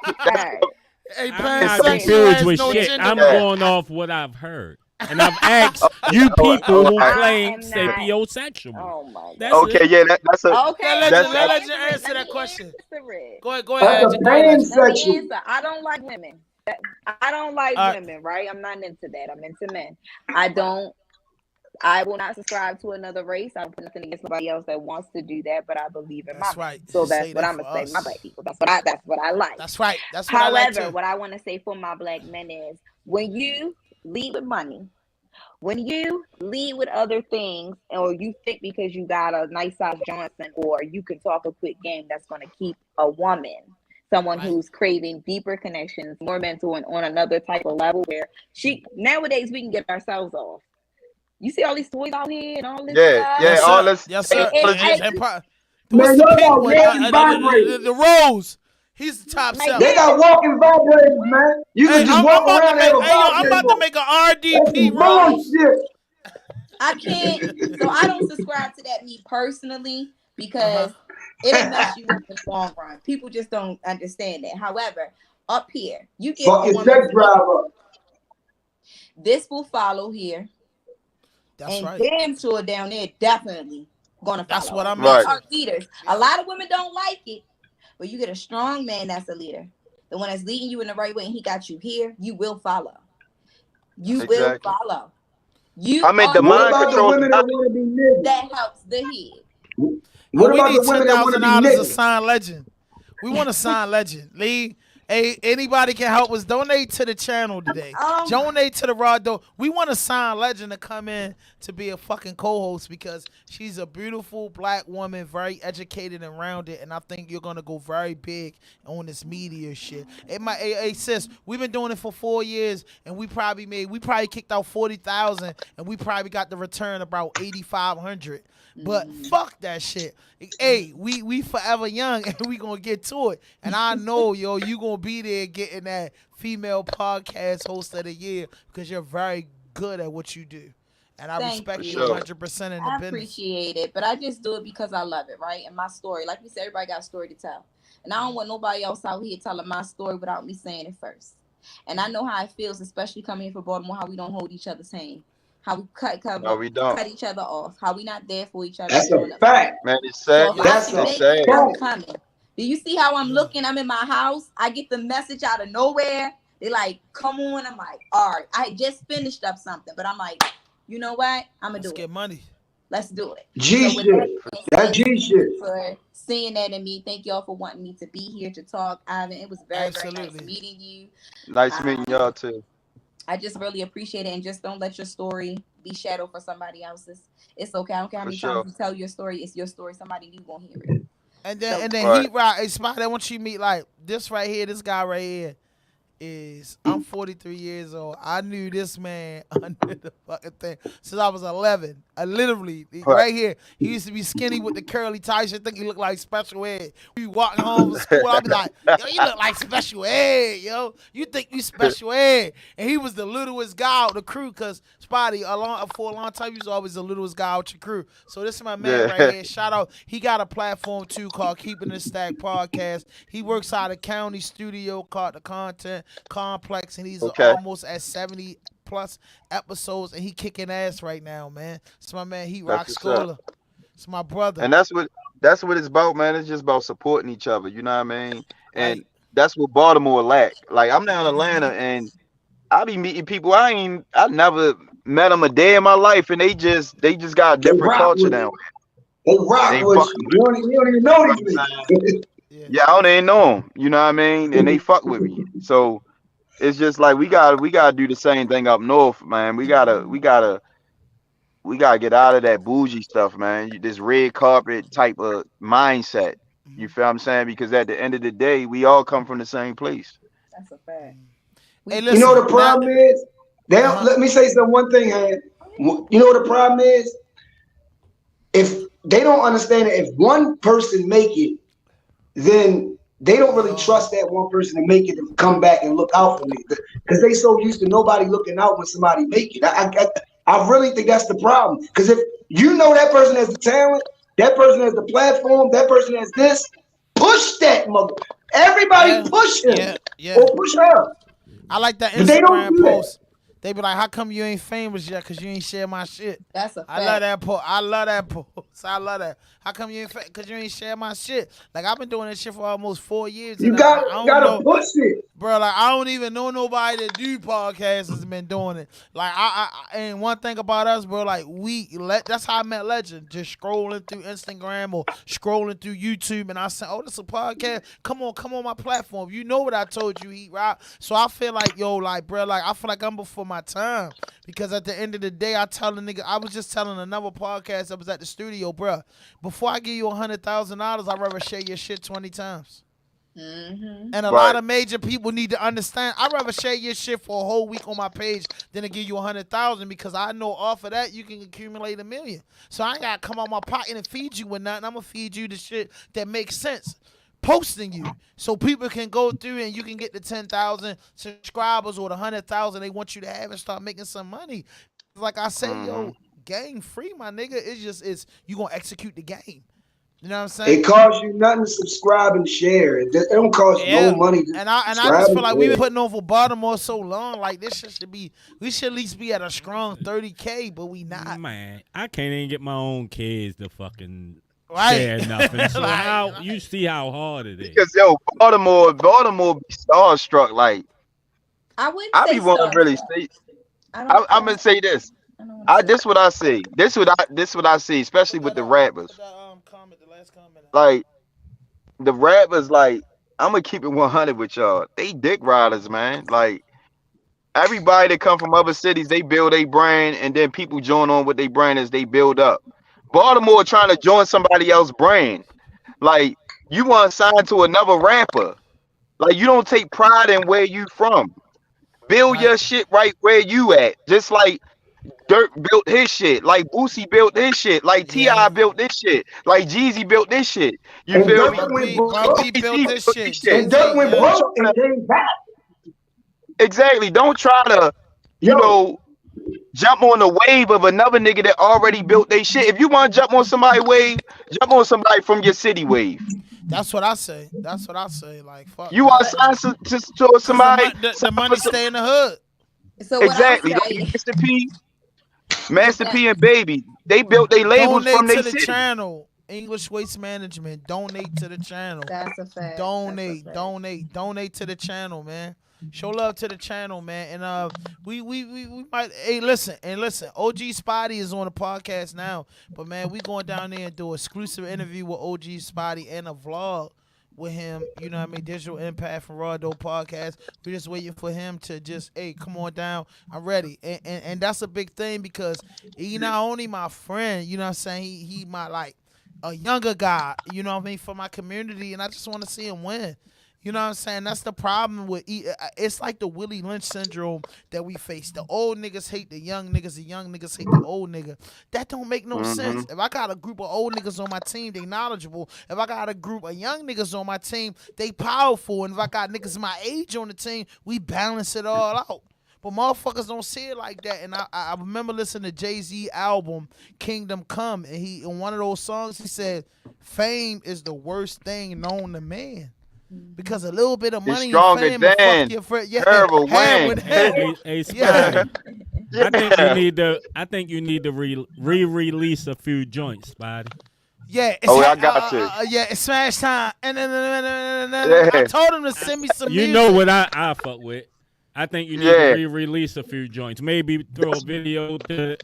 Hey, I'm not confused with shit. I'm going off what I've heard. And I've asked you people who claim sapiosexual. Oh my God. That's okay, it. yeah, that's a okay. Let Legend answer that question. Go ahead, That's a pain section. I don't like women. I don't like women, right? I'm not into that. I'm into men. I will not subscribe to another race. I don't put nothing against nobody else that wants to do that, but I believe in my right. So that's what I'm gonna say. My black people. That's what I like. That's right. That's what However, I like too. what I want to say for my black men is when you lead with money, when you lead with other things, or you think because you got a nice size Johnson or you can talk a quick game, that's going to keep a woman, someone who's craving deeper connections, more mental, and on another type of level where nowadays we can get ourselves off. You see all these toys out here and all this stuff? Yeah, all this. Yes, sir. Man, y'all got walking vibrators. The Rose. He's the top seller. They got walking vibrators, man. You can just walk around and have a vibrator. I'm about to make an RDP Rose. I can't. So I don't subscribe to that, me personally, because it'll mess you up in the long run. People just don't understand that. However, up here, you get a woman. This will follow here. That's and right. damn sure down there definitely gonna follow. That's what I'm right. Are leaders. A lot of women don't like it, but you get a strong man that's a leader. The one that's leading you in the right way and he got you here, you will follow. You will follow. I mean, the mind control that helps the head. What we about need the women that want to be $10,000 to niggas? sign Legend. We want to sign Legend. Lee, hey, anybody can help us. Donate to the channel today. Donate to the RAWDOPE. We want to sign Legend to come in to be a fucking co-host because she's a beautiful black woman, very educated and rounded, and I think you're gonna go very big on this media shit. Hey sis, we've been doing it for 4 years, and we probably kicked out 40,000, and we probably got the return about 8,500. But fuck that shit. Hey, we forever young and we gonna get to it. And I know, yo, you gonna be there getting that female podcast host of the year because you're very good at what you do. And I respect you 100% in the business. I appreciate it, but I just do it because I love it, right? And my story, like we said, everybody got a story to tell. And I don't want nobody else out here telling my story without me saying it first. And I know how it feels, especially coming in from Baltimore, how we don't hold each other's hand. How we cut each other off. How we not there for each other. That's a fact. Man, it's sad. So that's a fact. I'm coming. Do you see how I'm looking? I'm in my house. I get the message out of nowhere. They like, come on. I'm like, all right. I just finished up something, but I'm like, you know what? I'm gonna do it. Let's get money. Let's do it. G shit. That's G shit. For seeing that in me. Thank y'all for wanting me to be here to talk. Ivan, it was very nice meeting you. Nice meeting y'all too. I just really appreciate it, and just don't let your story be shadow for somebody else's. It's okay. I don't care how many times you tell your story. It's your story. Somebody new gonna hear it. And then Heat Rock, hey, Spotty, I want you to meet like this right here, this guy right here. I'm 43 years old. I knew this man under the fucking thing since I was 11. I literally, right here, he used to be skinny with the curly ties. I think he looked like special ed. We walking home from school, I'd be like, yo, you look like special ed, yo. You think you special ed. And he was the littlest guy out the crew because Spotty, for a long time, he was always the littlest guy out your crew. So this is my man right here. Shout out. He got a platform too called Keeping It Stack Podcast. He works out of County Studio called The Content Complex, and he's almost at 70 plus episodes, and he kicking ass right now, man. It's my man Heat Rock Scholar. It's my brother. And that's what it's about, man. It's just about supporting each other, you know what I mean? And that's what Baltimore lack. Like, I'm down in Atlanta, and I be meeting people I never met them a day in my life, and they just got a different culture now. They rock with you. You don't even know these niggas. Yeah, I don't even know them, you know what I mean? And they fuck with me. So it's just like we gotta do the same thing up north, man. We gotta get out of that bougie stuff, man. This red carpet type of mindset. You feel what I'm saying? Because at the end of the day, we all come from the same place. That's a fact. Hey, listen, you know what the problem is? Let me say one thing, man. You know what the problem is? If they don't understand it, if one person make it, then they don't really trust that one person to make it to come back and look out for me, because they so used to nobody looking out when somebody make it. I really think that's the problem, because if you know that person has the talent, that person has the platform, that person has this, push that mother. Everybody push him or push her. I like that Instagram post. They be like, how come you ain't famous yet? Because you ain't share my shit. That's a fact. I love that post. I love that. How come you ain't because you ain't share my shit? Like, I've been doing this shit for almost 4 years. You gotta push it. Bro, like, I don't even know nobody that do podcasts has been doing it. Like, and one thing about us, bro, like, that's how I met Legend. Just scrolling through Instagram or scrolling through YouTube, and I said, oh, this is a podcast. Come on my platform. You know what I told you, Heat Rock. So I feel like, yo, like, bro, like, I feel like I'm before my time, because at the end of the day, I tell a nigga, I was just telling another podcast that was at the studio, bro, before I give you $100,000, I'd rather share your shit 20 times. And a lot of major people need to understand, I'd rather share your shit for a whole week on my page than to give you $100,000, because I know off of that you can accumulate $1 million. So I ain't gotta come out my pocket and feed you with nothing. I'm gonna feed you the shit that makes sense, posting you, so people can go through and you can get the 10,000 subscribers or the 100,000 they want you to have and start making some money. Like I say, yo, game free, my nigga. It's you gonna execute the game. You know what I'm saying? It costs you nothing to subscribe and share. It don't cost no money. And I just feel like we've been putting on for Baltimore so long. Like, this shit we should at least be at a strong 30K, but we not. Man, I can't even get my own kids to fucking share nothing. So how you see how hard it is? Because Baltimore be starstruck. Like, I be wanting to really say. I'm gonna say this. This what I see. This what I see, especially with the rappers. Like, the rappers, like, I'm gonna keep it 100 with y'all. They dick riders, man. Like, everybody that come from other cities, they build a brand, and then people join on with their brand as they build up. Baltimore trying to join somebody else's brand. Like, you want to sign to another rapper. Like, you don't take pride in where you from. Build your shit right where you at. Just like Dirk built his shit, like Boosie built his shit, like T.I. built this shit, like Jeezy built this shit. You feel me? Bobby built this shit. And Dirk went broke and came back. Exactly. Don't try to, jump on the wave of another nigga that already built their shit. If you want to jump on somebody's wave, jump on somebody from your city wave. That's what I say. Like, fuck. You want to sign to somebody? The money stay in the hood. So exactly. Master P and Baby, they built their labels from their city. Channel. English Waste Management. Donate to the channel. That's a fact. Donate to the channel, man. Show love to the channel, man. And we might listen. OG Spotty is on the podcast now, but man, we going down there and do an exclusive interview with OG Spotty and a vlog with him. You know what I mean? Digital Impact from RAWDOPE Podcast. We're just waiting for him to just, hey, come on down. I'm ready. And that's a big thing because he not only my friend, you know what I'm saying? He my like a younger guy, you know what I mean, for my community, and I just want to see him win. You know what I'm saying? That's the problem with it's like the Willie Lynch syndrome that we face. The old niggas hate the young niggas hate the old nigga. That don't make no sense. If I got a group of old niggas on my team, they knowledgeable. If I got a group of young niggas on my team, they powerful. And if I got niggas my age on the team, we balance it all out. But motherfuckers don't see it like that. And I remember listening to Jay-Z album, Kingdom Come, and he in one of those songs, he said, fame is the worst thing known to man. Because a little bit of money and fame will fuck your friend. Yeah, Hey, Spotty. Yeah. I think you need to re-release a few joints, Spotty. Yeah. I got you. Yeah, it's smash time. And I told him to send me some music. You know what I fuck with. I think you need to re-release a few joints. Maybe throw a video to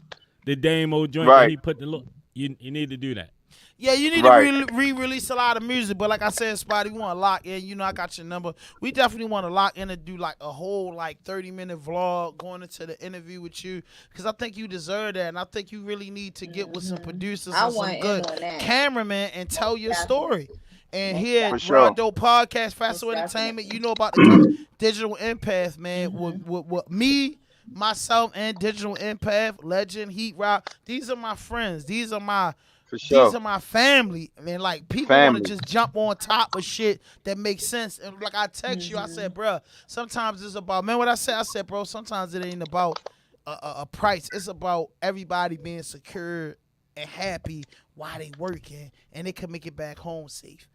the Damo joint where he put the look. You need to do that. Yeah, you need to re-release a lot of music. But like I said, Spotty, we want to lock in. You know, I got your number. We definitely want to lock in and do like a whole like 30-minute vlog going into the interview with you because I think you deserve that. And I think you really need to get with some producers and some good cameramen and tell your story. And here at RAWDOPE Podcast, Faster Entertainment, you know about the Digital Empath, man. With me, myself, and Digital Empath, Legend, Heat Rock. These are my friends. These are my these are my family. I mean, like, people want to just jump on top of shit that makes sense. And like I text you, I said, bro, sometimes it's about, man, what I said? I said, bro, sometimes it ain't about a price. It's about everybody being secure and happy while they working, and they can make it back home safe.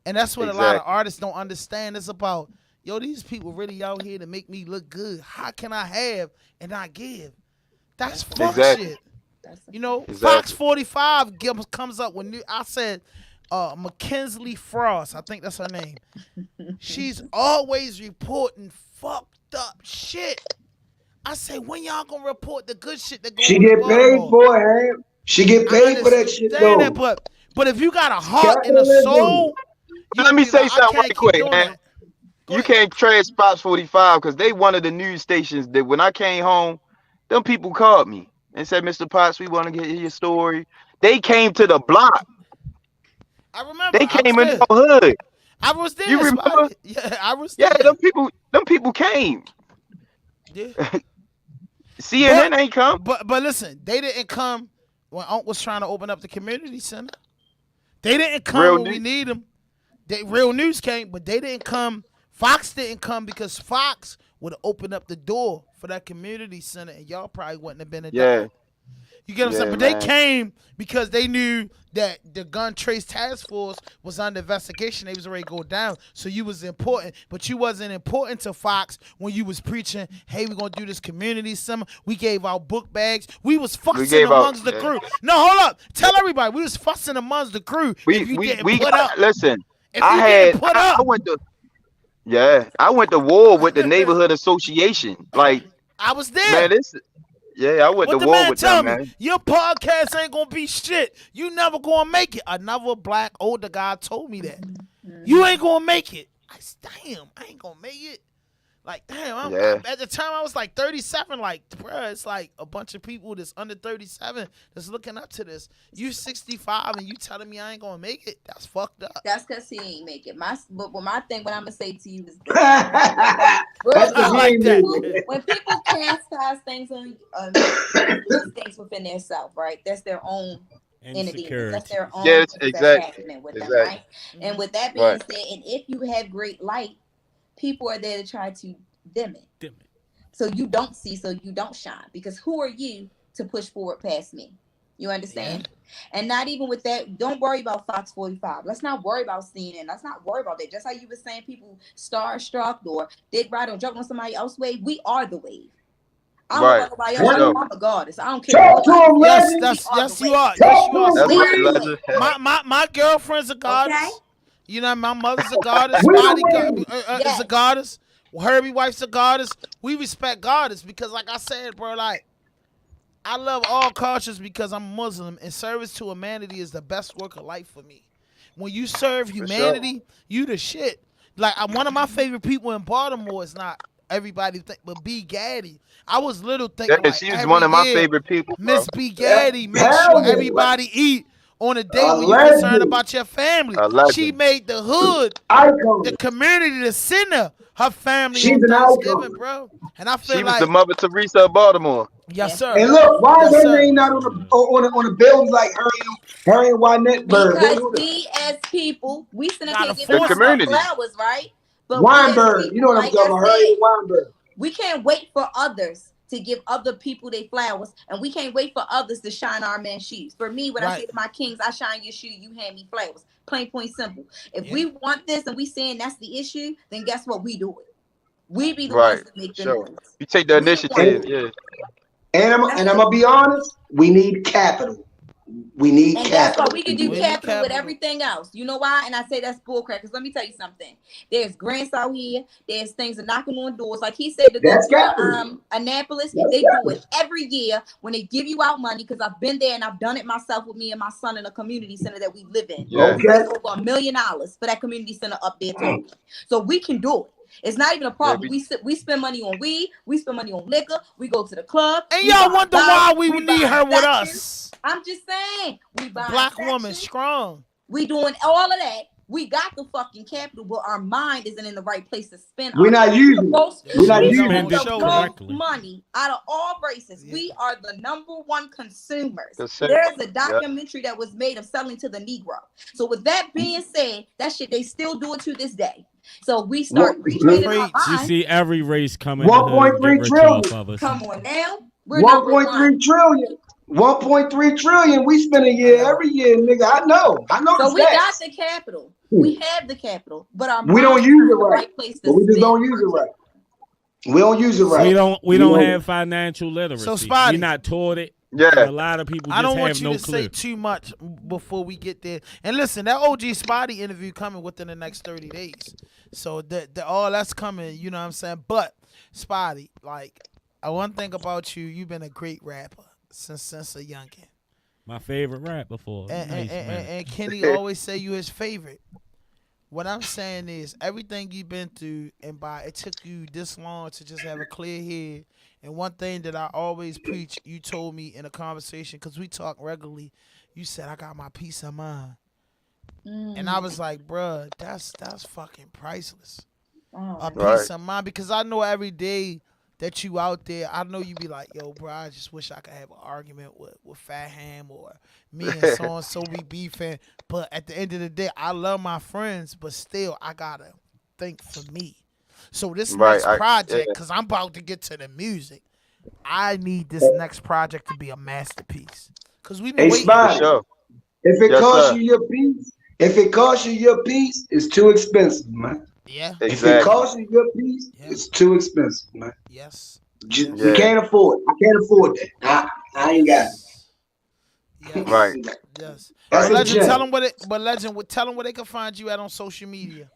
And that's what a lot of artists don't understand. It's about, yo, these people really out here to make me look good. How can I have and not give? That's fuck shit. You know, Fox 45 comes up with new. I said, Mackenzie Frost. I think that's her name. She's always reporting fucked up shit. I say, when y'all gonna report the good shit that goes on? She get paid for it. She get paid for that shit though. That, but if you got a heart and a soul, let me say something right quick, man. You can't trash Fox 45 because they one of the news stations that when I came home, them people called me and said, Mr. Potts, we want to get your story. They came to the block. I remember. They came in the hood. I was there. You remember? Yeah, I was there. Yeah, them people came. Yeah. CNN ain't come. But listen, they didn't come when Unc was trying to open up the community center. They didn't come when we need them. Real News came, but they didn't come. Fox didn't come because Fox would have opened up the door for that community center, and y'all probably wouldn't have been a dime. You get what I'm saying? But they came because they knew that the Gun Trace Task Force was under investigation. They was already go down. So you was important, but you wasn't important to Fox when you was preaching, hey, we're going to do this community summer. We gave out book bags. We was fussing amongst the crew. No, hold up. Tell everybody. We was fussing amongst the crew. Listen, I went to war with the neighborhood association. Like, I was there. Man, I went to war with them, man. Your podcast ain't gonna be shit. You never gonna make it. Another black older guy told me that. You ain't gonna make it. I ain't gonna make it. Like, damn, at the time I was like 37. Like, bruh, it's like a bunch of people that's under 37 that's looking up to this. You 65 and you telling me I ain't gonna make it? That's fucked up. That's because he ain't make it. But my thing, what I'm gonna say to you is when people chastise things on things within their self, right? That's their own entity. That's their own. Yes, exactly. With them, right? And with that being said, and if you have great light, people are there to try to dim it. So you don't see, so you don't shine. Because who are you to push forward past me? You understand? Yeah. And not even with that, don't worry about Fox 45. Let's not worry about CNN. Let's not worry about that. Just like you were saying, people starstruck or did right or jump on somebody else's wave. We are the wave. I don't know about nobody else. I'm a goddess. I don't care. Yes, you are. Yes, you are. My girlfriend's a goddess. Okay? You know, my mother's a goddess. Is a goddess. Herbie wife's a goddess. We respect goddess because, like I said, bro, like, I love all cultures because I'm Muslim, and service to humanity is the best work of life for me. when you serve humanity, you the shit. Like one of my favorite people in Baltimore is not everybody think, but B. Gaddy. I was little thinking like she's one of my favorite people. Miss B. Gaddy make sure everybody eat on a day when you're concerned about your family. She made the hood, the community, the center, her family on Thanksgiving, bro. And I feel she was the Mother Teresa of Baltimore. Yes, sir. And look, why is her name not on the buildings like Harry and Wynette Bird? Because we as people, we still can't give community flowers, right? But Weinberg, you know what I'm talking about, Harry Weinberg. We can't wait for others to give other people their flowers, and we can't wait for others to shine our man's shoes. For me, when I say to my kings, I shine your shoe, you hand me flowers. Plain, point, simple. If we want this and we saying that's the issue, then guess what? We do it. We be the ones that make the noise. You take the initiative, And I'm gonna be honest, we need capital. We need capital. That's why we can do capital with everything else. You know why? And I say that's bullcrap. Because let me tell you something. There's grants out here. There's things that knocking on doors. Like he said, Annapolis, they do it every year when they give you out money. Because I've been there and I've done it myself with me and my son in a community center that we live in. Over $1 million for that community center up there too. So we can do it. It's not even a problem. We spend money on weed. We spend money on liquor. We go to the club. And y'all wonder why we need her with us. I'm just saying. We buy Black woman strong. We doing all of that. We got the fucking capital, but our mind isn't in the right place to spend. We're not using it. We're not using the money out of all races. We are the #1 consumers. There's a documentary that was made of selling to the Negro. So with that being said, that shit they still do it to this day. So we start retraining our mind. You see every race coming. 1.3 trillion. Come on now. We're 1.3 trillion. 1.3 trillion we spend a year every year, nigga. I know. So we got the capital. We have the capital, but we don't use it right. But we just don't use it right. We don't use it right. We don't have financial literacy. So Spotty, we're not taught it. Yeah, a lot of people. I don't want have you no to clue. say too much before we get there. And listen, that OG Spotty interview coming within the next 30 days. So all that's coming. You know what I'm saying? But Spotty, like one thing about you, you've been a great rapper since a youngin. My favorite rapper for and Kenny always say you his favorite. What I'm saying is everything you've been through, and it took you this long to just have a clear head. And one thing that I always preach, you told me in a conversation, because we talk regularly, you said, I got my peace of mind. And I was like, bruh, that's fucking priceless. A peace of mind, because I know every day that you out there, I know you be like, yo, bro, I just wish I could have an argument with Fat Ham or me and so we beefing. But at the end of the day, I love my friends, but still, I gotta think for me. So this next project, because I'm about to get to the music, I need this next project to be a masterpiece. Because we've been waiting. Sure. If it costs you your piece, it's too expensive, man. Yeah. Exactly. If it costs you your piece, it's too expensive, man. Yes. You can't afford it. I can't afford that. I ain't got it. Yes. Right. Yes. Legend, tell them tell them where they can find you at on social media.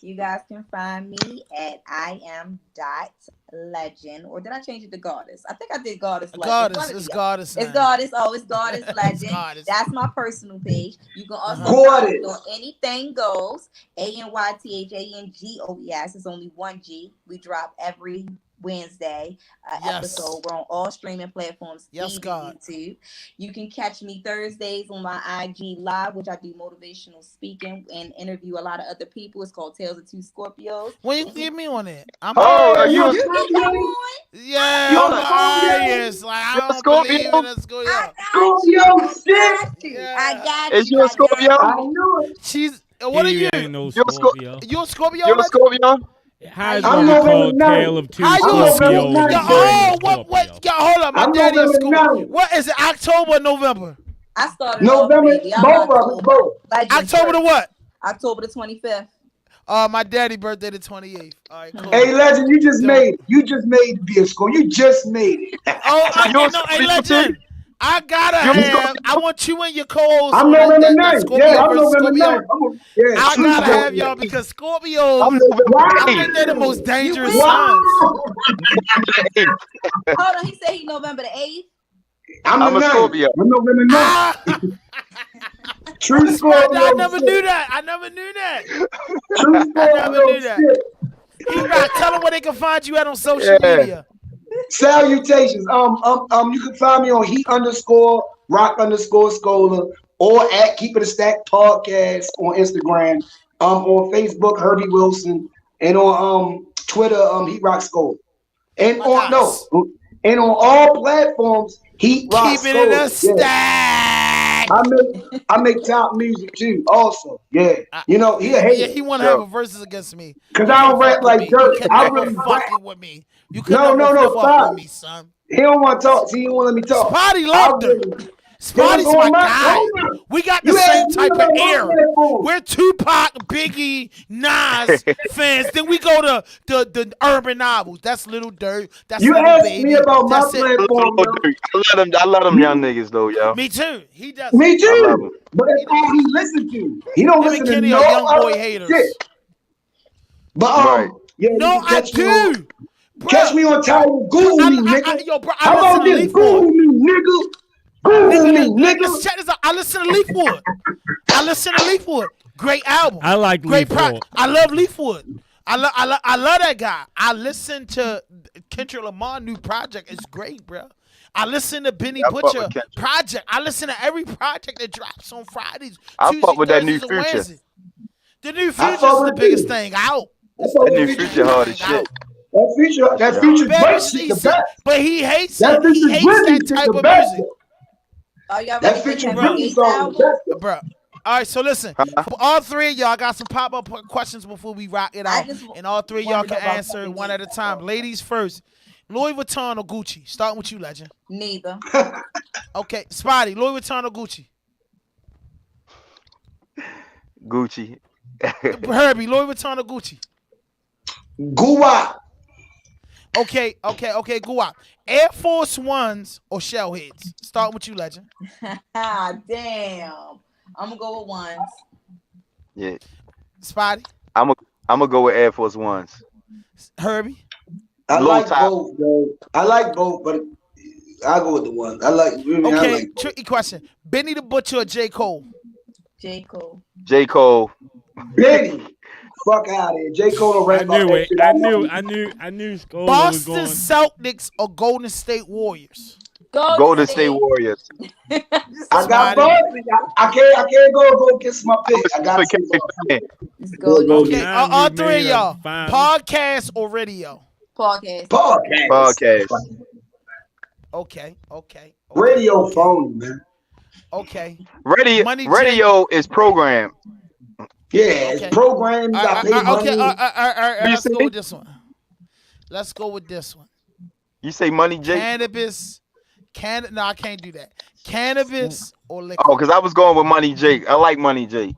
You guys can find me at IAM.legend. Or did I change it to Goddess? I think I did Goddess Legend. It's Goddess. It's Goddess. Oh, it's Goddess Legend. That's my personal page. You can also find it on Anything Goes. ANYTHANGOES. It's only 1 G. We drop every Wednesday episode. We're on all streaming platforms. Yes, God. YouTube. You can catch me Thursdays on my IG Live, which I do motivational speaking and interview a lot of other people. It's called Tales of Two Scorpios. When you get me on it, are you? Yeah, yes. Like I don't believe in a Scorpio. Scorpio shit. I got you. Is you a Scorpio? I knew it. She's. What are you? No Scorpio. You a Scorpio? You a Scorpio? How is it called Tale of Two Scorpios? What? Hold up, my daddy is Scorpio. What is it? October or November? I started November. Both. October the what? October the 25th. My daddy birthday the 28th. All right, cool. Hey, Legend, you just made to be a Scorpio. You just made it. Hey, Legend. I gotta have. I want you and your co-host. I'm November 9th. Yeah, I'm November 9th. I gotta have y'all because Scorpios. I think they're the most dangerous signs. Hold on, he said he's November the 8th. I'm a Scorpio. I'm no women no. True Scorpio. I never knew that. True Scorpio. I never knew that. He tell them where they can find you at on social media. Salutations. You can find me on Heat_Rock_Scholar or at Keep It a Stack Podcast on Instagram. On Facebook, Herbie Wilson, and on Twitter, Heat Rock Scholar. And on all platforms, Heat Rock Keep it in a stack. I make top music too. Also, yeah. You know, he a hater. He want to have a versus against me. Cause I don't rap like dirt. I really fucking with me. You no, fuck with me, son. He don't want to talk. See, he won't let me talk. Spotty loved him. Spotty's my guy. We got the same type of air. We're Tupac, Biggie, Nas fans. Then we go to the urban novels. That's Little Dirt. That's you Little asked Baby. me about my platform. I love them young niggas though, yo. Me too. He does. Me too. But that's all he listens to. He don't listen to no young boy haters. Shit. But yeah, no, I do. Catch me on Tidal. Google me, nigga. How about this? Google me, nigga. Let's check this out. I listen to Leafwood. Great album. I like Leafwood. I love Leafwood. I love that guy. I listen to Kendrick Lamar new project. It's great, bro. I listen to Benny Butcher project. I listen to every project that drops on Fridays. I fuck with that new Future. Wednesday. The new Future is the biggest thing out. That new Future hard as shit. That future the best. But he hates it. He hates that type of music. That Future really song the best. Bro. All right, so listen. For all three of y'all, I got some pop-up questions before we rock it out. And all three of y'all can answer one at a time. Ladies first. Louis Vuitton or Gucci? Starting with you, Legend. Neither. Okay, Spotty, Louis Vuitton or Gucci? Gucci. Herbie, Louis Vuitton or Gucci? Guwap. Okay, Guwap. Air Force Ones or Shell Heads? Starting with you, Legend. Damn. I'm gonna go with ones. Yeah. Spotty? I'm gonna go with Air Force Ones. Herbie? I like both, bro. I like both, but I'll go with the one. Okay, tricky question. Benny the Butcher or J. Cole? J. Cole. J. Cole. Benny. Fuck out of here. J. Cole rap. I knew Cole Boston was going. Celtics or Golden State Warriors? Golden State Warriors. I got Boston. I can't go kiss my pick. I got Okay, all three of y'all. Podcast or radio? Podcast. Okay. Radio phone, man. Okay. Radio is programmed. Yeah, it's programmed. Okay. Let's go with this one. You say Money J? Cannabis. No, I can't do that. Cannabis or liquor? Oh, because I was going with Money J. I like Money J.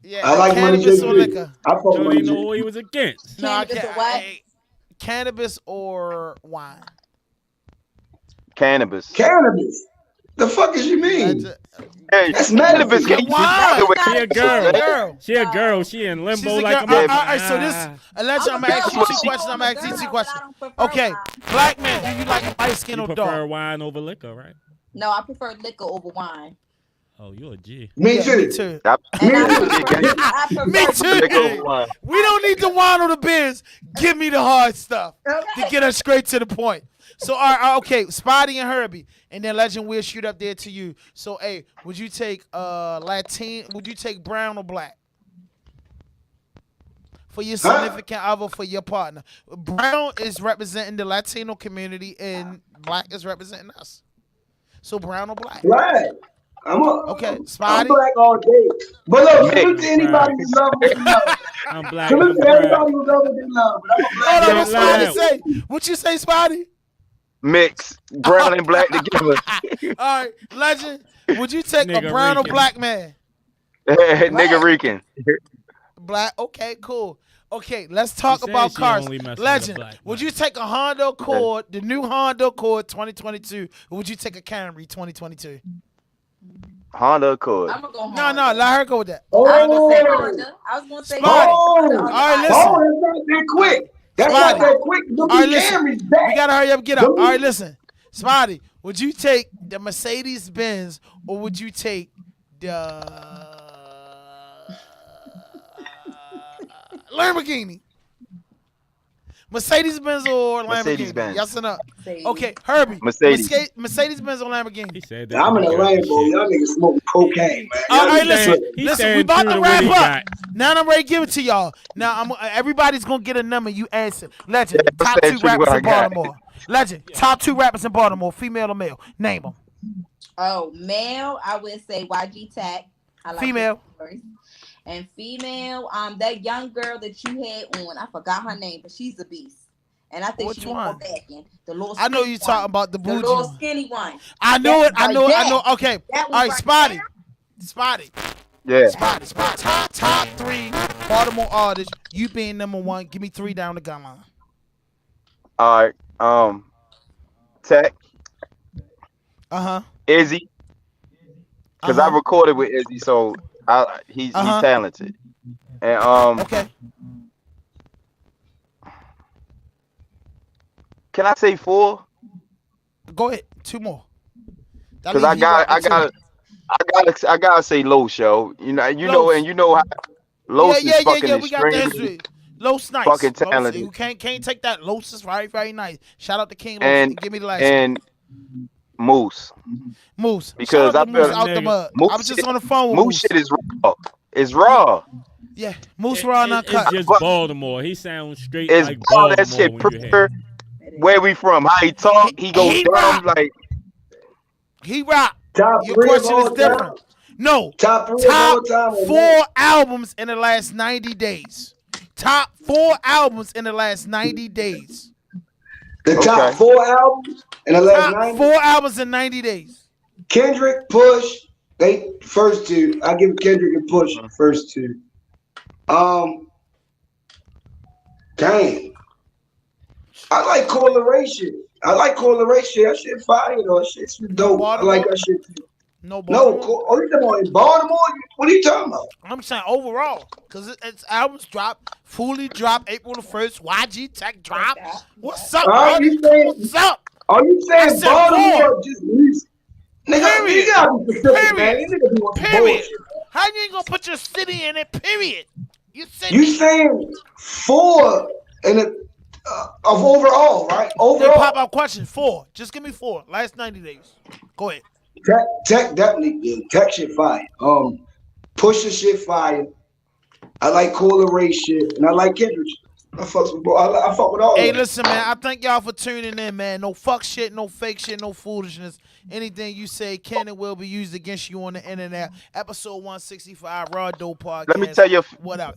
Yeah, I like cannabis or liquor. I fuck Money J. Know what he was against. No, I can't. Cannabis or wine? Cannabis. The fuck is you mean? That's cannabis. She a girl. She in limbo like a all right, so this allegedly I'm gonna ask you two questions. Okay, black man, do you like light skin or dark? You prefer wine over liquor, right? No, I prefer liquor over wine. Oh, you're a G. Me too. Me too. We don't need the wine or the beers. Give me the hard stuff to get us straight to the point. So, all right, okay, Spotty and Herbie, and then Legend will shoot up there to you. So, hey, would you take Would you take brown or black for your significant other, for your partner? Brown is representing the Latino community, and black is representing us. So, brown or black? Black. Okay, Spotty. I'm black all day. But look, salute to anybody who loves what you love. I'm black. Salute to everybody who loves what they love. Hold on, what Spotty say? What you say, Spotty? Mix brown and black together. All right, Legend, would you take a brown or black man? Nigga Rican. Black. Okay, cool. Okay, let's talk about cars. Legend, would you take a Honda Accord, the new Honda Accord 2022, or would you take a Camry 2022? Honda Accord. I'm gonna go Honda. No, let her go with that. I was gonna say Honda. All right, listen. Oh, that's not that quick. That's not that quick. All right, listen. We gotta hurry up and get up. All right, listen. Spotty, would you take the Mercedes Benz or would you take the Lamborghini? Mercedes Benz or Lamborghini? Mercedes Benz. Yes or no? Okay, Herbie. Mercedes. Mercedes Benz or Lamborghini? He said I'm in a Lambo. Y'all niggas smoking cocaine, man. All right, listen. We about to wrap up. Got. Now I'm ready to give it to y'all. Now everybody's gonna get a number. You answer. Legend. Yeah, Top 2 rappers in got. Baltimore. Legend. Top 2 rappers in Baltimore. Female or male? Name them. Oh, male, I would say YG Tech. I like female. And female, that young girl that you had on, I forgot her name, but she's a beast. And I think which she's one? Back in the little. I know you're talking about the bougie. The little skinny one. I know it. I know. Okay. All right, Spotty. Yeah. Spotty. Top 3 Baltimore artists. You being number 1. Give me 3 down the gun line. All right. Tech. Izzy. Because I recorded with Izzy, so he's talented. And okay. Can I say 4? Go ahead. 2 more. Because I gotta say Low Show. You know, and you know how Low is fucking we got the history. Low Snipes. Fucking talented. You can't take that. Low is very nice. Shout out to King Low. Give me the last and Moose. Because I Moose out the mud. I was just on the phone with Moose. Shit is raw. It's raw. Yeah, Moose raw and uncut. It's just Baltimore. He sounds straight like Baltimore. That shit pure. Where we from? How he talk? He goes dumb like. He rock. Top Your 3 question of is all different. time. No. Top 3 of all time. 4 albums in the last 90 days. Top 4 albums in the last 90 days. The top 4 albums in the last 90 days. 4 albums in 90 days. Kendrick, Push, they first 2. I give Kendrick and Push first 2. Dang. I like Correlation. That shit fire though. That shit's dope. I like that shit too. No, Baltimore. Oh, you talking about in Baltimore? What are you talking about? I'm saying overall, because its albums drop, fully drop April the 1st. YG Tech drop. What's up, What's up? Are you saying Baltimore just music? Nigga, you gotta be specific, man. Period. How you ain't gonna put your city in it? Period. You saying 4 in a of overall, right? Overall. Pop out question 4. Just give me 4. Last 90 days. Go ahead. Tech definitely good. Tech shit fire. Pusha shit fire. I like Correlation and I like Kendrick. I fuck with all. Hey, listen, man. I thank y'all for tuning in, man. No fuck shit, no fake shit, no foolishness. Anything you say can and will be used against you on the internet. Episode 165, RAWDOPE podcast. Let me tell you. What up?